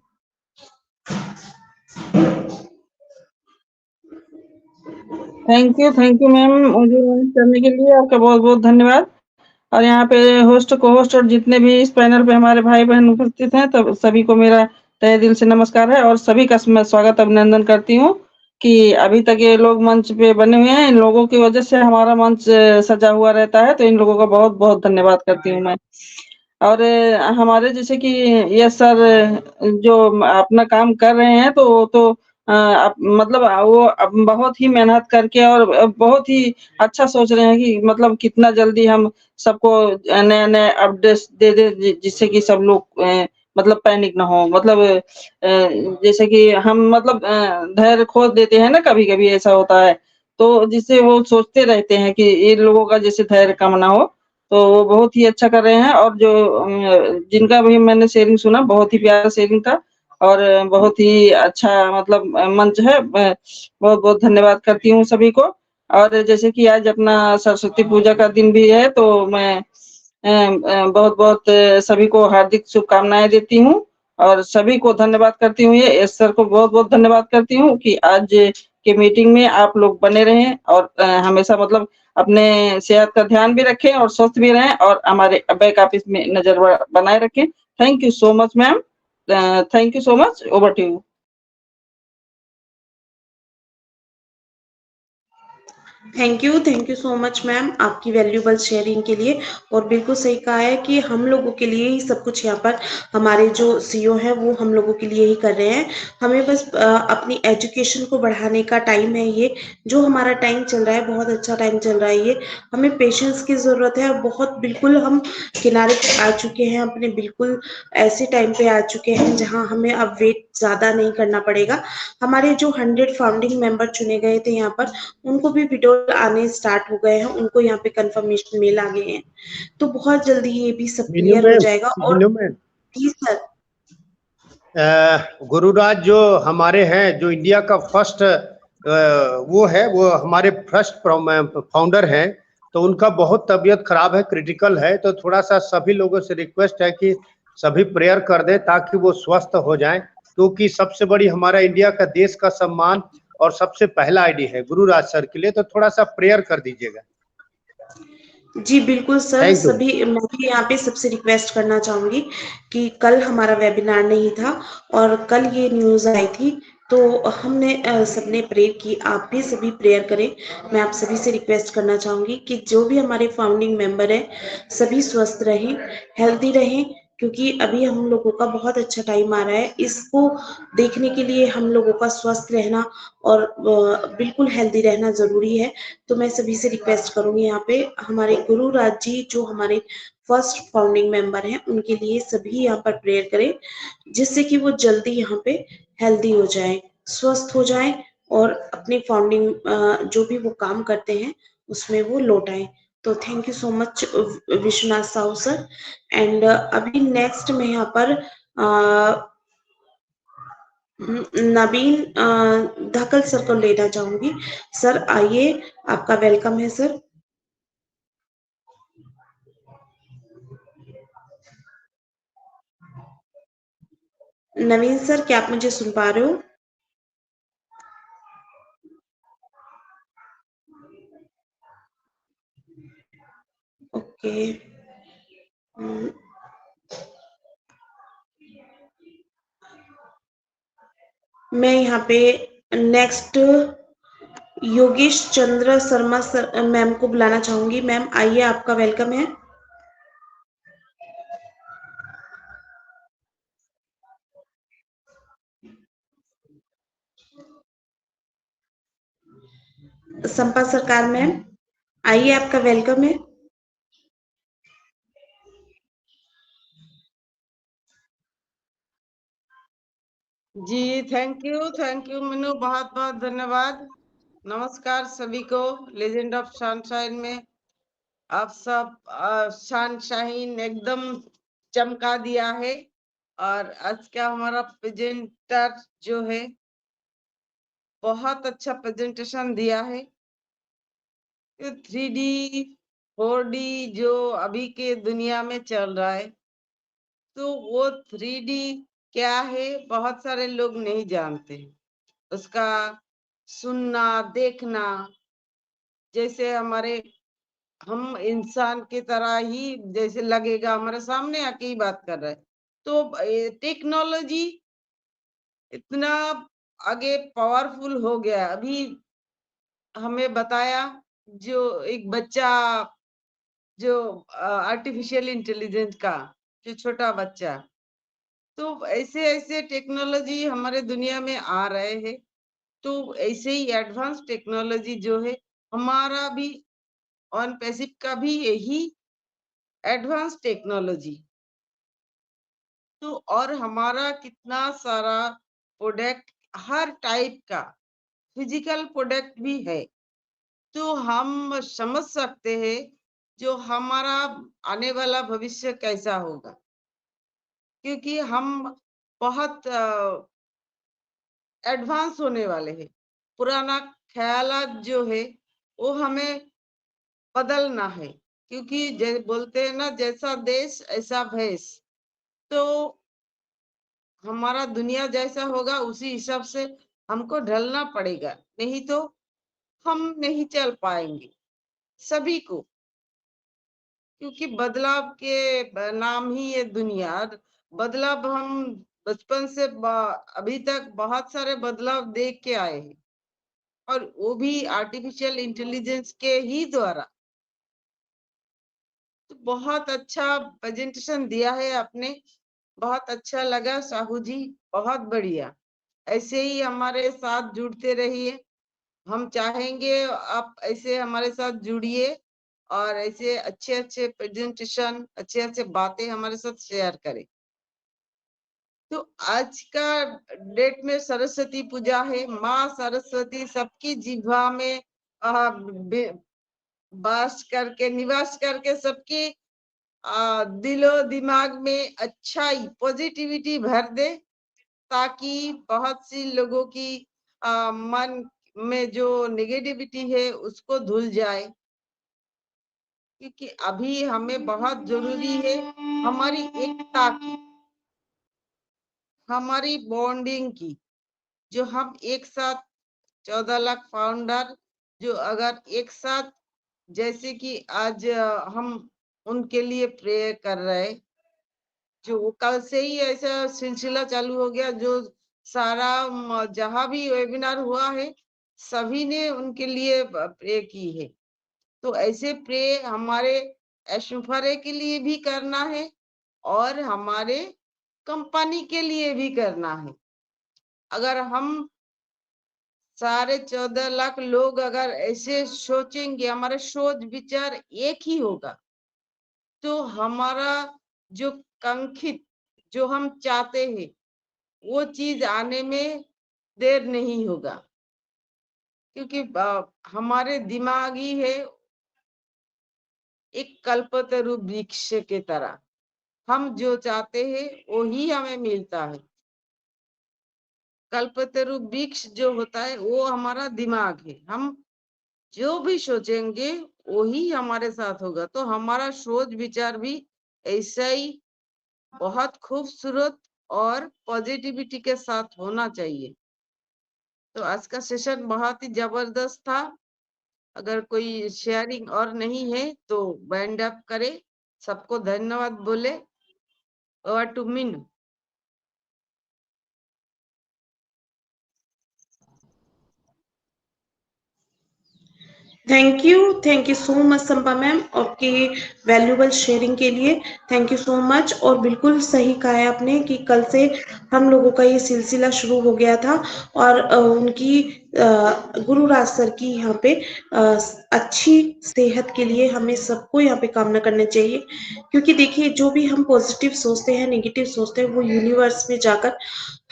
थैंक यू मैम, मुझे ज्वाइन करने के लिए आपका बहुत बहुत धन्यवाद। और यहाँ पे होस्ट को होस्ट और जितने भी इस पैनल पे हमारे भाई बहन उपस्थित हैं तब सभी को मेरा तहे दिल से नमस्कार है और सभी का मैं स्वागत अभिनंदन करती हूँ कि अभी तक ये लोग मंच पे बने हुए हैं। इन लोगों की वजह से हमारा मंच सजा हुआ रहता है, तो इन लोगों का बहुत बहुत धन्यवाद करती हूँ मैं। और हमारे जैसे कि ये सर जो अपना काम कर रहे हैं तो मतलब वो बहुत ही मेहनत करके और बहुत ही अच्छा सोच रहे हैं कि मतलब कितना जल्दी हम सबको नए नए अपडेट्स दे दे जिससे कि सब लोग मतलब पैनिक ना हो। मतलब जैसे कि हम मतलब धैर्य खो देते हैं ना, कभी कभी ऐसा होता है, तो जिससे वो सोचते रहते हैं कि इन लोगों का जैसे धैर्य कम ना हो। तो वो बहुत ही अच्छा कर रहे हैं और जो जिनका भी मैंने शेयरिंग सुना बहुत ही प्यारा शेयरिंग था और बहुत ही अच्छा मतलब मंच है। मैं बहुत बहुत धन्यवाद करती हूँ सभी को। और जैसे कि आज अपना सरस्वती पूजा का दिन भी है तो मैं बहुत बहुत सभी को हार्दिक शुभकामनाएं देती हूँ और सभी को धन्यवाद करती हूँ। ये एस सर को बहुत बहुत धन्यवाद करती हूँ कि आज के मीटिंग में आप लोग बने रहें और हमेशा मतलब अपने सेहत का ध्यान भी रखें और स्वस्थ भी रहें और हमारे बैक ऑफिस में नजर बनाए रखें। Thank you so much ma'am, thank you so much, over to you. Thank you so much ma'am आपकी वैल्यूबल शेयरिंग के लिए। और बिल्कुल सही कहा है कि हम लोगों के लिए ही सब कुछ यहाँ पर हमारे जो सीईओ है वो हम लोगों के लिए ही कर रहे हैं। हमें बस अपनी एजुकेशन को बढ़ाने का टाइम है ये, जो हमारा टाइम चल रहा है बहुत अच्छा टाइम चल रहा है ये। हमें पेशेंस की जरूरत है और बहुत बिल्कुल हम किनारे पे आ चुके हैं अपने, बिल्कुल ऐसे टाइम पे आ चुके हैं जहाँ हमें अब वेट ज्यादा नहीं करना पड़ेगा। हमारे जो 100 फाउंडिंग मेंबर चुने गए थे यहाँ पर उनको भी विड्रॉल आने स्टार्ट हो गए हैं, उनको यहाँ पे कंफर्मेशन मेल आ गए हैं, तो बहुत जल्दी ये भी सब मीनू क्लियर हो मैम, जाएगा। और मीनू मैम, जी सर। गुरुराज जो हमारे हैं, जो इंडिया का फर्स्ट वो है, वो हमारे फर्स्ट फाउंडर हैं, तो उनका बहुत तबीयत खराब है, क्रिटिकल है। तो थोड़ा सा सभी लोगों से रिक्वेस्ट है कि सभी प्रेयर कर दें ताकि वो स्वस्थ हो जाएं, क्योंकि सबसे बड़ी हमारा इंडिया का देश का सम्मान और सबसे पहला आईडी है गुरुराज सर के लिए। तो थोड़ा सा प्रेयर कर दीजिएगा। जी बिल्कुल सर, थैंक यू। सभी मैं भी यहाँ पे सबसे रिक्वेस्ट करना चाहूंगी कि कल हमारा वेबिनार नहीं था और कल ये न्यूज आई थी, तो हमने सबने प्रेयर की, आप भी सभी प्रेयर करें। मैं आप सभी से रिक्वेस्ट करना चाहूंगी कि जो भी हमारे फाउंडिंग मेंबर है सभी स्वस्थ रहें, हेल्दी रहें, क्योंकि अभी हम लोगों का बहुत अच्छा टाइम आ रहा है। इसको देखने के लिए हम लोगों का स्वस्थ रहना और बिल्कुल हेल्दी रहना जरूरी है। तो मैं सभी से रिक्वेस्ट करूंगी यहाँ पे हमारे गुरु राज जी जो हमारे फर्स्ट फाउंडिंग मेंबर हैं उनके लिए सभी यहाँ पर प्रेयर करें, जिससे कि वो जल्दी यहाँ पे हेल्दी हो जाए, स्वस्थ हो जाए और अपने फाउंडिंग जो भी वो काम करते हैं उसमें वो लौट आए। तो thank you so much Vishwanath Sahu sir. And अभी नेक्स्ट में यहाँ पर नवीन धाकल सर को लेना चाहूंगी। सर आइए, आपका वेलकम है सर। नवीन सर, क्या आप मुझे सुन पा रहे हो? ओके। मैं यहाँ पे next Yogesh Chandra Sharma sir ma'am को बुलाना चाहूंगी। मैम आइए, आपका वेलकम है। संपा सरकार मैम आइए, आपका वेलकम है। जी थैंक यू मीनू, बहुत बहुत धन्यवाद। नमस्कार सभी को। लेजेंड ऑफ सनशाइन में आप सब सनशाइन एकदम चमका दिया है। और आज का हमारा प्रेजेंटर जो है बहुत अच्छा प्रेजेंटेशन दिया है। 3D 4D जो अभी के दुनिया में चल रहा है, तो वो 3D क्या है बहुत सारे लोग नहीं जानते। उसका सुनना देखना, जैसे हम इंसान की तरह ही जैसे लगेगा हमारे सामने आके ही बात कर रहा है। तो टेक्नोलॉजी इतना आगे पावरफुल हो गया। अभी हमें बताया जो एक बच्चा जो आर्टिफिशियल इंटेलिजेंस का जो छोटा बच्चा, तो ऐसे ऐसे टेक्नोलॉजी हमारे दुनिया में आ रहे हैं। तो ऐसे ही एडवांस टेक्नोलॉजी जो है हमारा भी ऑन पैसिव का भी यही एडवांस टेक्नोलॉजी। तो और हमारा कितना सारा प्रोडक्ट हर टाइप का फिजिकल प्रोडक्ट भी है। तो हम समझ सकते हैं जो हमारा आने वाला भविष्य कैसा होगा, क्योंकि हम बहुत एडवांस होने वाले हैं। पुराना ख्यालात जो है वो हमें बदलना है, क्योंकि बोलते हैं ना, जैसा देश ऐसा भेष। तो हमारा दुनिया जैसा होगा उसी हिसाब से हमको ढलना पड़ेगा, नहीं तो हम नहीं चल पाएंगे सभी को। क्योंकि बदलाव के नाम ही ये दुनिया। बदलाव हम बचपन से अभी तक बहुत सारे बदलाव देख के आए हैं, और वो भी आर्टिफिशियल इंटेलिजेंस के ही द्वारा। तो बहुत अच्छा प्रेजेंटेशन दिया है आपने, बहुत अच्छा लगा साहू जी, बहुत बढ़िया। ऐसे ही हमारे साथ जुड़ते रहिए। हम चाहेंगे आप ऐसे हमारे साथ जुड़िए और ऐसे अच्छे अच्छे प्रेजेंटेशन, अच्छे अच्छे बातें हमारे साथ शेयर करें। तो आज का डेट में सरस्वती पूजा है। माँ सरस्वती सबकी जिह्वा में निवास करके सबके दिलो दिमाग में अच्छाई पॉजिटिविटी भर दे, ताकि बहुत सी लोगों की मन में जो नेगेटिविटी है उसको धुल जाए। क्योंकि अभी हमें बहुत जरूरी है हमारी एकता की, हमारी बॉन्डिंग की। जो हम एक साथ 14 लाख फाउंडर जो अगर एक साथ, जैसे कि आज हम उनके लिए प्रेयर कर रहे हैं, जो कल से ही ऐसा सिलसिला चालू हो गया, जो सारा जहां भी वेबिनार हुआ है सभी ने उनके लिए प्रे की है। तो ऐसे प्रे हमारे ऐश्वर्य के लिए भी करना है और हमारे कंपनी के लिए भी करना है। अगर हम सारे 14 लाख लोग अगर ऐसे सोचेंगे, हमारा सोच विचार एक ही होगा, तो हमारा जो कांक्षित, जो हम चाहते हैं, वो चीज आने में देर नहीं होगा। क्योंकि हमारे दिमाग ही है एक कल्पतरु वृक्ष के तरह। हम जो चाहते हैं वो ही हमें मिलता है। कल्पतरु वृक्ष जो होता है वो हमारा दिमाग है। हम जो भी सोचेंगे वही हमारे साथ होगा। तो हमारा सोच विचार भी ऐसा ही बहुत खूबसूरत और पॉजिटिविटी के साथ होना चाहिए। तो आज का सेशन बहुत ही जबरदस्त था। अगर कोई शेयरिंग और नहीं है तो बैंड अप करे, सबको धन्यवाद बोले। Over to Meenu. Thank you so much Sampa ma'am, आपके वैल्यूबल शेयरिंग के लिए थैंक यू सो मच। और बिल्कुल सही कहा है आपने कि कल से हम लोगों का ये सिलसिला शुरू हो गया था और उनकी गुरुराज सर की यहाँ पे अच्छी सेहत के लिए हमें सबको यहाँ पे कामना करना चाहिए, क्योंकि देखिए जो भी हम पॉजिटिव सोचते हैं, नेगेटिव सोचते हैं, वो यूनिवर्स में जाकर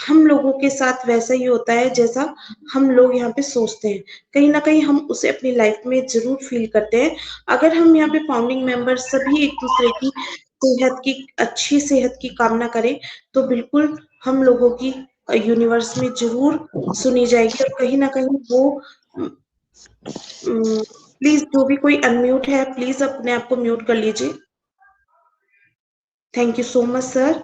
हम लोगों के साथ वैसा ही होता है जैसा हम लोग यहाँ पे सोचते हैं। कहीं ना कहीं हम उसे अपनी लाइफ में जरूर फील करते हैं। अगर हम यहाँ पे फाउंडिंग मेंबर सभी एक दूसरे की सेहत की, अच्छी सेहत की कामना करें तो बिल्कुल हम लोगों की यूनिवर्स में जरूर सुनी जाएगी। और कहीं ना कहीं वो प्लीज जो भी कोई अनम्यूट है प्लीज अपने आप को म्यूट कर लीजिए। Thank you so much sir.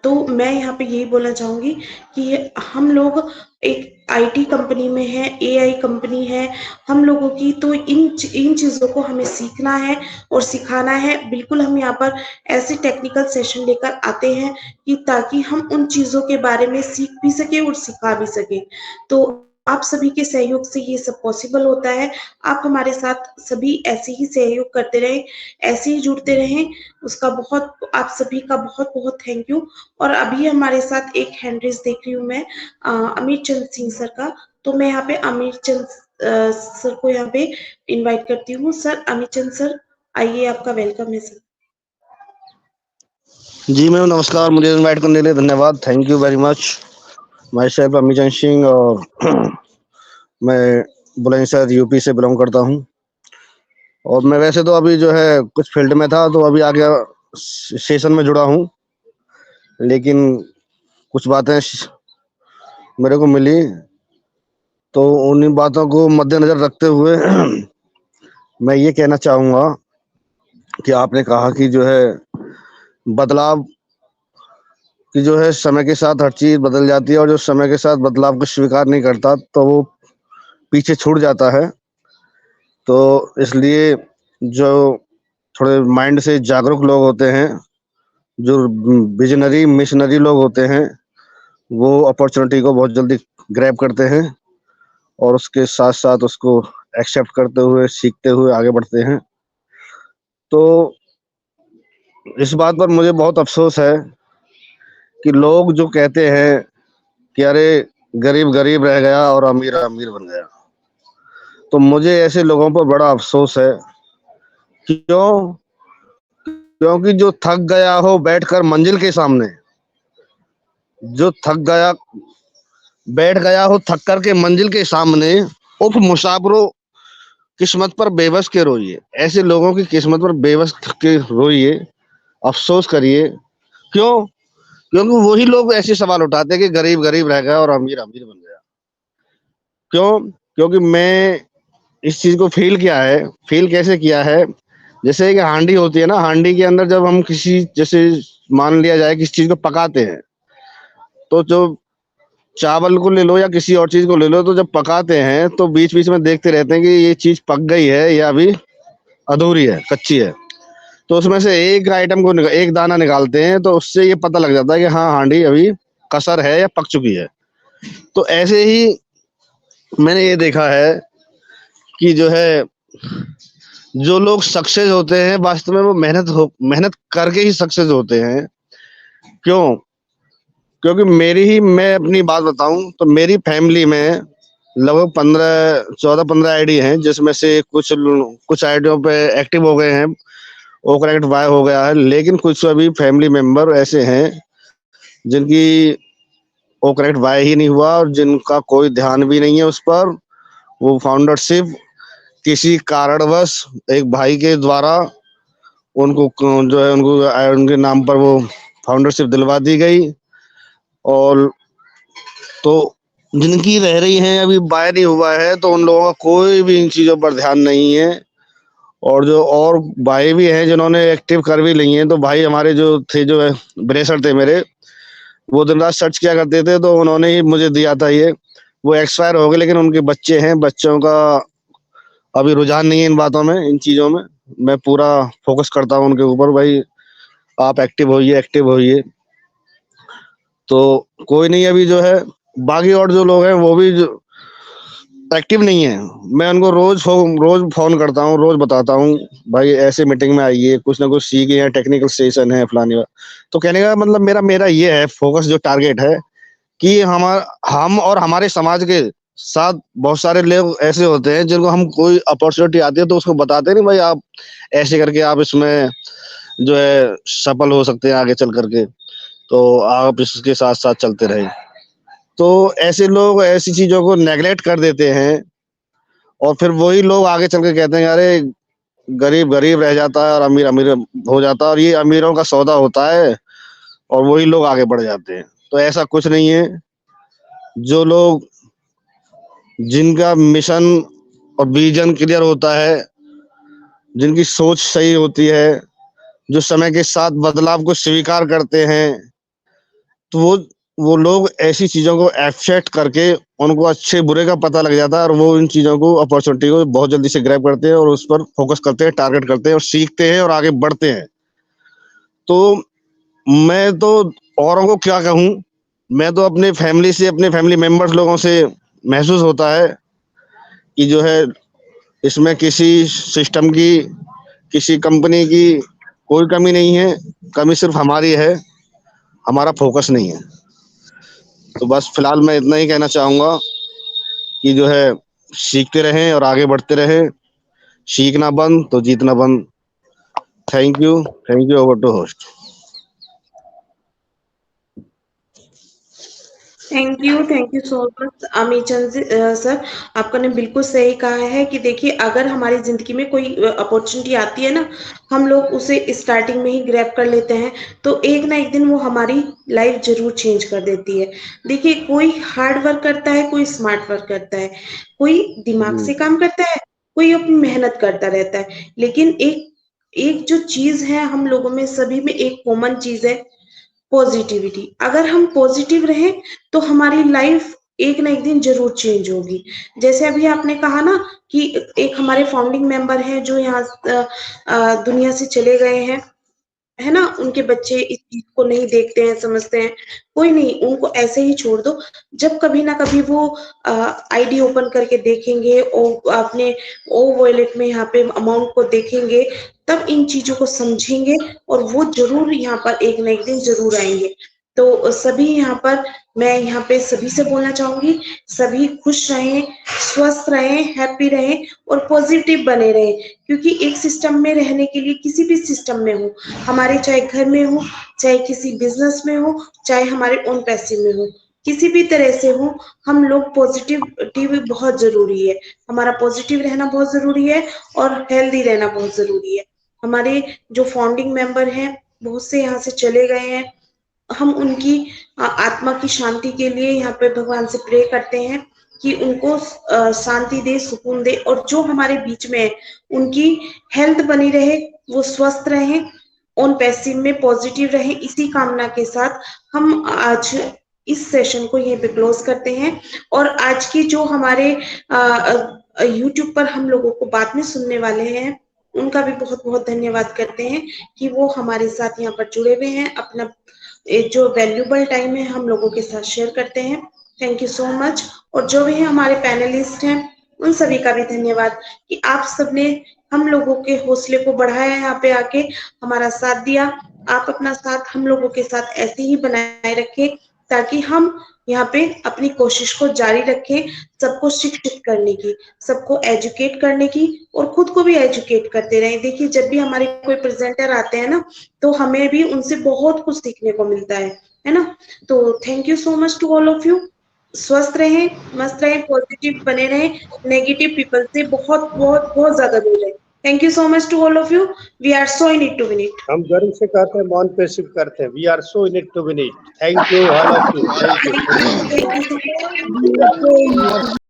तो मैं यहाँ पे यही बोलना चाहूंगी कि हम लोग एक आईटी कंपनी में है, एआई कंपनी है हम लोगों की, तो इन चीजों को हमें सीखना है और सिखाना है। बिल्कुल हम यहाँ पर ऐसे टेक्निकल सेशन लेकर आते हैं कि ताकि हम उन चीजों के बारे में सीख भी सके और सिखा भी सके। तो आप सभी के सहयोग से ये सब पॉसिबल होता है। आप हमारे साथ सभी ऐसे ही सहयोग करते रहें, ऐसे ही जुड़ते रहें। उसका बहुत, आप सभी का बहुत बहुत थैंक यू। और अभी हमारे साथ एक हैंड रेज देख रही हूँ मैं अमीर चंद सिंह सर का, तो मैं यहाँ पे अमीर चंद सर को यहाँ पे इनवाइट करती हूँ। सर अमीर चंद सर आइए, आपका वेलकम है सर। जी मैम नमस्कार, मुझे इनवाइट करने के लिए धन्यवाद। Thank you very much. My self Amichand Singh और मैं बुलंदशहर यूपी से बिलोंग करता हूँ। और मैं वैसे तो अभी जो है कुछ फील्ड में था, तो अभी आ गया सेशन में जुड़ा हूँ, लेकिन कुछ बातें मेरे को मिली, तो उन्हीं बातों को मद्देनजर रखते हुए मैं ये कहना चाहूँगा कि आपने कहा कि जो है बदलाव कि जो है समय के साथ हर चीज बदल जाती है, और जो समय के साथ बदलाव को स्वीकार नहीं करता तो वो पीछे छूट जाता है। तो इसलिए जो थोड़े माइंड से जागरूक लोग होते हैं, जो विजनरी मिशनरी लोग होते हैं, वो अपॉर्चुनिटी को बहुत जल्दी ग्रैब करते हैं और उसके साथ साथ उसको एक्सेप्ट करते हुए, सीखते हुए आगे बढ़ते हैं। तो इस बात पर मुझे बहुत अफसोस है कि लोग जो कहते हैं कि अरे गरीब गरीब रह गया और अमीर अमीर बन गया, तो मुझे ऐसे लोगों पर बड़ा अफसोस है। क्यों? क्योंकि जो थक गया हो बैठकर मंजिल के सामने, जो थक गया बैठ गया हो थक कर के मंजिल के सामने, उफ मुसाफिरों किस्मत पर बेबस के रोइए। ऐसे लोगों की किस्मत पर बेबस के रोइए, अफसोस करिए। क्यों? क्योंकि वही लोग ऐसे सवाल उठाते हैं कि गरीब गरीब रह गया और अमीर अमीर बन गया। क्यों? क्योंकि मैं इस चीज को फील किया है। फील कैसे किया है? जैसे कि हांडी होती है ना, हांडी के अंदर जब हम किसी, जैसे मान लिया जाए किसी चीज को पकाते हैं, तो जो चावल को ले लो या किसी और चीज को ले लो, तो जब पकाते हैं तो बीच बीच में देखते रहते हैं कि ये चीज पक गई है या अभी अधूरी है, कच्ची है। तो उसमें से एक आइटम को एक दाना निकालते हैं, तो उससे ये पता लग जाता है कि हाँ हांडी अभी कसर है या पक चुकी है। तो ऐसे ही मैंने ये देखा है कि जो है जो लोग सक्सेस होते हैं वास्तव में वो मेहनत करके ही सक्सेस होते हैं। क्यों? क्योंकि मैं अपनी बात बताऊं तो मेरी फैमिली में लगभग 14-15 आईडी हैं, जिसमें से कुछ आईडियों पे एक्टिव हो गए हैं, ओ करेक्ट वाई हो गया है, लेकिन कुछ अभी फैमिली मेंबर ऐसे हैं जिनकी ओ करेक्ट वाई ही नहीं हुआ और जिनका कोई ध्यान भी नहीं है उस पर। वो फाउंडरशिप किसी कारणवश एक भाई के द्वारा उनको जो है उनके नाम पर वो फाउंडरशिप दिलवा दी गई, और तो जिनकी रह रही हैं अभी बाय नहीं हुआ है, तो उन लोगों का कोई भी इन चीज़ों पर ध्यान नहीं है। और जो और भाई भी हैं जिन्होंने एक्टिव कर भी ली हैं, तो भाई हमारे जो थे, जो है ब्रेसर थे मेरे, वो दिन रात सर्च किया करते थे, तो उन्होंने ही मुझे दिया था ये। वो एक्सपायर हो गए, लेकिन उनके बच्चे हैं, बच्चों का अभी रुझान नहीं है इन बातों में, इन चीज़ों में। मैं पूरा फोकस करता हूँ उनके ऊपर, भाई आप एक्टिव होइए, एक्टिव होइए। तो कोई नहीं, अभी जो है बाकी और जो लोग हैं वो भी एक्टिव नहीं है। मैं उनको रोज फोन करता हूँ, रोज बताता हूँ भाई ऐसे मीटिंग में आइए, कुछ ना कुछ सीखे हैं, टेक्निकल सेशन है फलानी बात। तो कहने का मतलब मेरा ये है फोकस, जो टारगेट है कि हम और हमारे समाज के साथ बहुत सारे लोग ऐसे होते हैं जिनको हम कोई अपॉर्चुनिटी आती है तो उसको बताते नहीं भाई आप ऐसे करके आप इसमें जो है सफल हो सकते हैं आगे चल करके, तो आप इसके साथ साथ चलते रहें। तो ऐसे लोग ऐसी चीजों को नेगलेक्ट कर देते हैं और फिर वही लोग आगे चल के कहते हैं अरे गरीब गरीब रह जाता है और अमीर अमीर हो जाता है, और ये अमीरों का सौदा होता है और वही लोग आगे बढ़ जाते हैं। तो ऐसा कुछ नहीं है। जो लोग जिनका मिशन और विजन क्लियर होता है, जिनकी सोच सही होती है, जो समय के साथ बदलाव को स्वीकार करते हैं, तो वो लोग ऐसी चीजों को एक्सेप्ट करके उनको अच्छे बुरे का पता लग जाता है और वो इन चीजों को, अपॉर्चुनिटी को बहुत जल्दी से ग्रैब करते हैं और उस पर फोकस करते हैं, टारगेट करते हैं और सीखते हैं और आगे बढ़ते हैं। तो मैं तो औरों को क्या कहूँ, मैं तो अपने फैमिली से, अपने फैमिली मेंबर्स लोगों से महसूस होता है कि जो है इसमें किसी सिस्टम की, किसी कंपनी की कोई कमी नहीं है। कमी सिर्फ हमारी है, हमारा फोकस नहीं है। तो बस फिलहाल मैं इतना ही कहना चाहूंगा कि जो है सीखते रहें और आगे बढ़ते रहें। सीखना बंद तो जीतना बंद। Thank you, over to host. Thank you so much Amit Chand sir. आपका ने बिल्कुल सही कहा है कि देखिए अगर हमारी जिंदगी में कोई अपॉर्चुनिटी आती है ना, हम लोग उसे स्टार्टिंग में ही ग्रैब कर लेते हैं तो एक ना एक दिन वो हमारी लाइफ जरूर चेंज कर देती है। देखिए कोई हार्ड वर्क करता है, कोई स्मार्ट वर्क करता है, कोई दिमाग से काम करता है, कोई अपनी मेहनत करता रहता है, लेकिन एक जो चीज है हम लोगों में सभी में एक कॉमन चीज है, पॉजिटिविटी। अगर हम पॉजिटिव रहें तो हमारी लाइफ एक ना एक दिन जरूर चेंज होगी। जैसे अभी आपने कहा ना कि एक हमारे फाउंडिंग मेंबर हैं जो यहाँ दुनिया से चले गए हैं, है ना, उनके बच्चे इस चीज को नहीं देखते हैं, समझते हैं, कोई नहीं, उनको ऐसे ही छोड़ दो। जब कभी ना कभी वो आईडी ओपन करके देखेंगे और अपने ओ वॉलेट में यहाँ पे अमाउंट को देखेंगे, तब इन चीजों को समझेंगे और वो जरूर यहाँ पर एक ना एक दिन जरूर आएंगे। तो सभी यहाँ पर, मैं यहाँ पे सभी से बोलना चाहूंगी, सभी खुश रहें, स्वस्थ रहें, हैप्पी रहें और पॉजिटिव बने रहें, क्योंकि एक सिस्टम में रहने के लिए, किसी भी सिस्टम में हो, हमारे चाहे घर में हो, चाहे किसी बिजनेस में हो, चाहे हमारे ओन पैसे में हो, किसी भी तरह से हो, हम लोग पॉजिटिविटी बहुत जरूरी है। हमारा पॉजिटिव रहना बहुत जरूरी है और हेल्दी रहना बहुत जरूरी है। हमारे जो फाउंडिंग मेंबर हैं बहुत से यहाँ से चले गए हैं, हम उनकी आत्मा की शांति के लिए यहाँ पे भगवान से प्रे करते हैं कि उनको शांति दे, सुकून दे, और जो हमारे बीच में है उनकी हेल्थ बनी रहे, वो स्वस्थ रहे, ऑन पैसिव में पॉजिटिव रहे। इसी कामना के साथ हम आज इस सेशन को यहीं पे क्लोज करते हैं। और आज की जो हमारे यूट्यूब पर हम लोगों को बाद में सुनने वाले हैं, उनका भी बहुत बहुत धन्यवाद करते हैं कि वो हमारे साथ यहाँ पर जुड़े हुए हैं, अपना जो वैल्यूबल टाइम है हम लोगों के साथ शेयर करते हैं। Thank you so much. और जो भी हमारे पैनलिस्ट हैं उन सभी का भी धन्यवाद कि आप सबने हम लोगों के हौसले को बढ़ाया, यहाँ पे आके हमारा साथ दिया। आप अपना साथ हम लोगों के साथ ऐसे ही बनाए रखें ताकि हम यहाँ पे अपनी कोशिश को जारी रखें, सबको शिक्षित करने की, सबको एजुकेट करने की और खुद को भी एजुकेट करते रहें। देखिए जब भी हमारे कोई प्रेजेंटर आते हैं ना, तो हमें भी उनसे बहुत कुछ सीखने को मिलता है ना। तो thank you so much to all of you. स्वस्थ रहें, मस्त रहें, पॉजिटिव बने रहें, नेगेटिव पीपल से बहुत बहुत बहुत ज्यादा दूर रहें। Thank you so much to all of you. We are so in it to win it. हम गर्व से कहते हैं, मौन पे सिर्फ करते हैं, we are so in it to win it. Thank you all of you, thank you.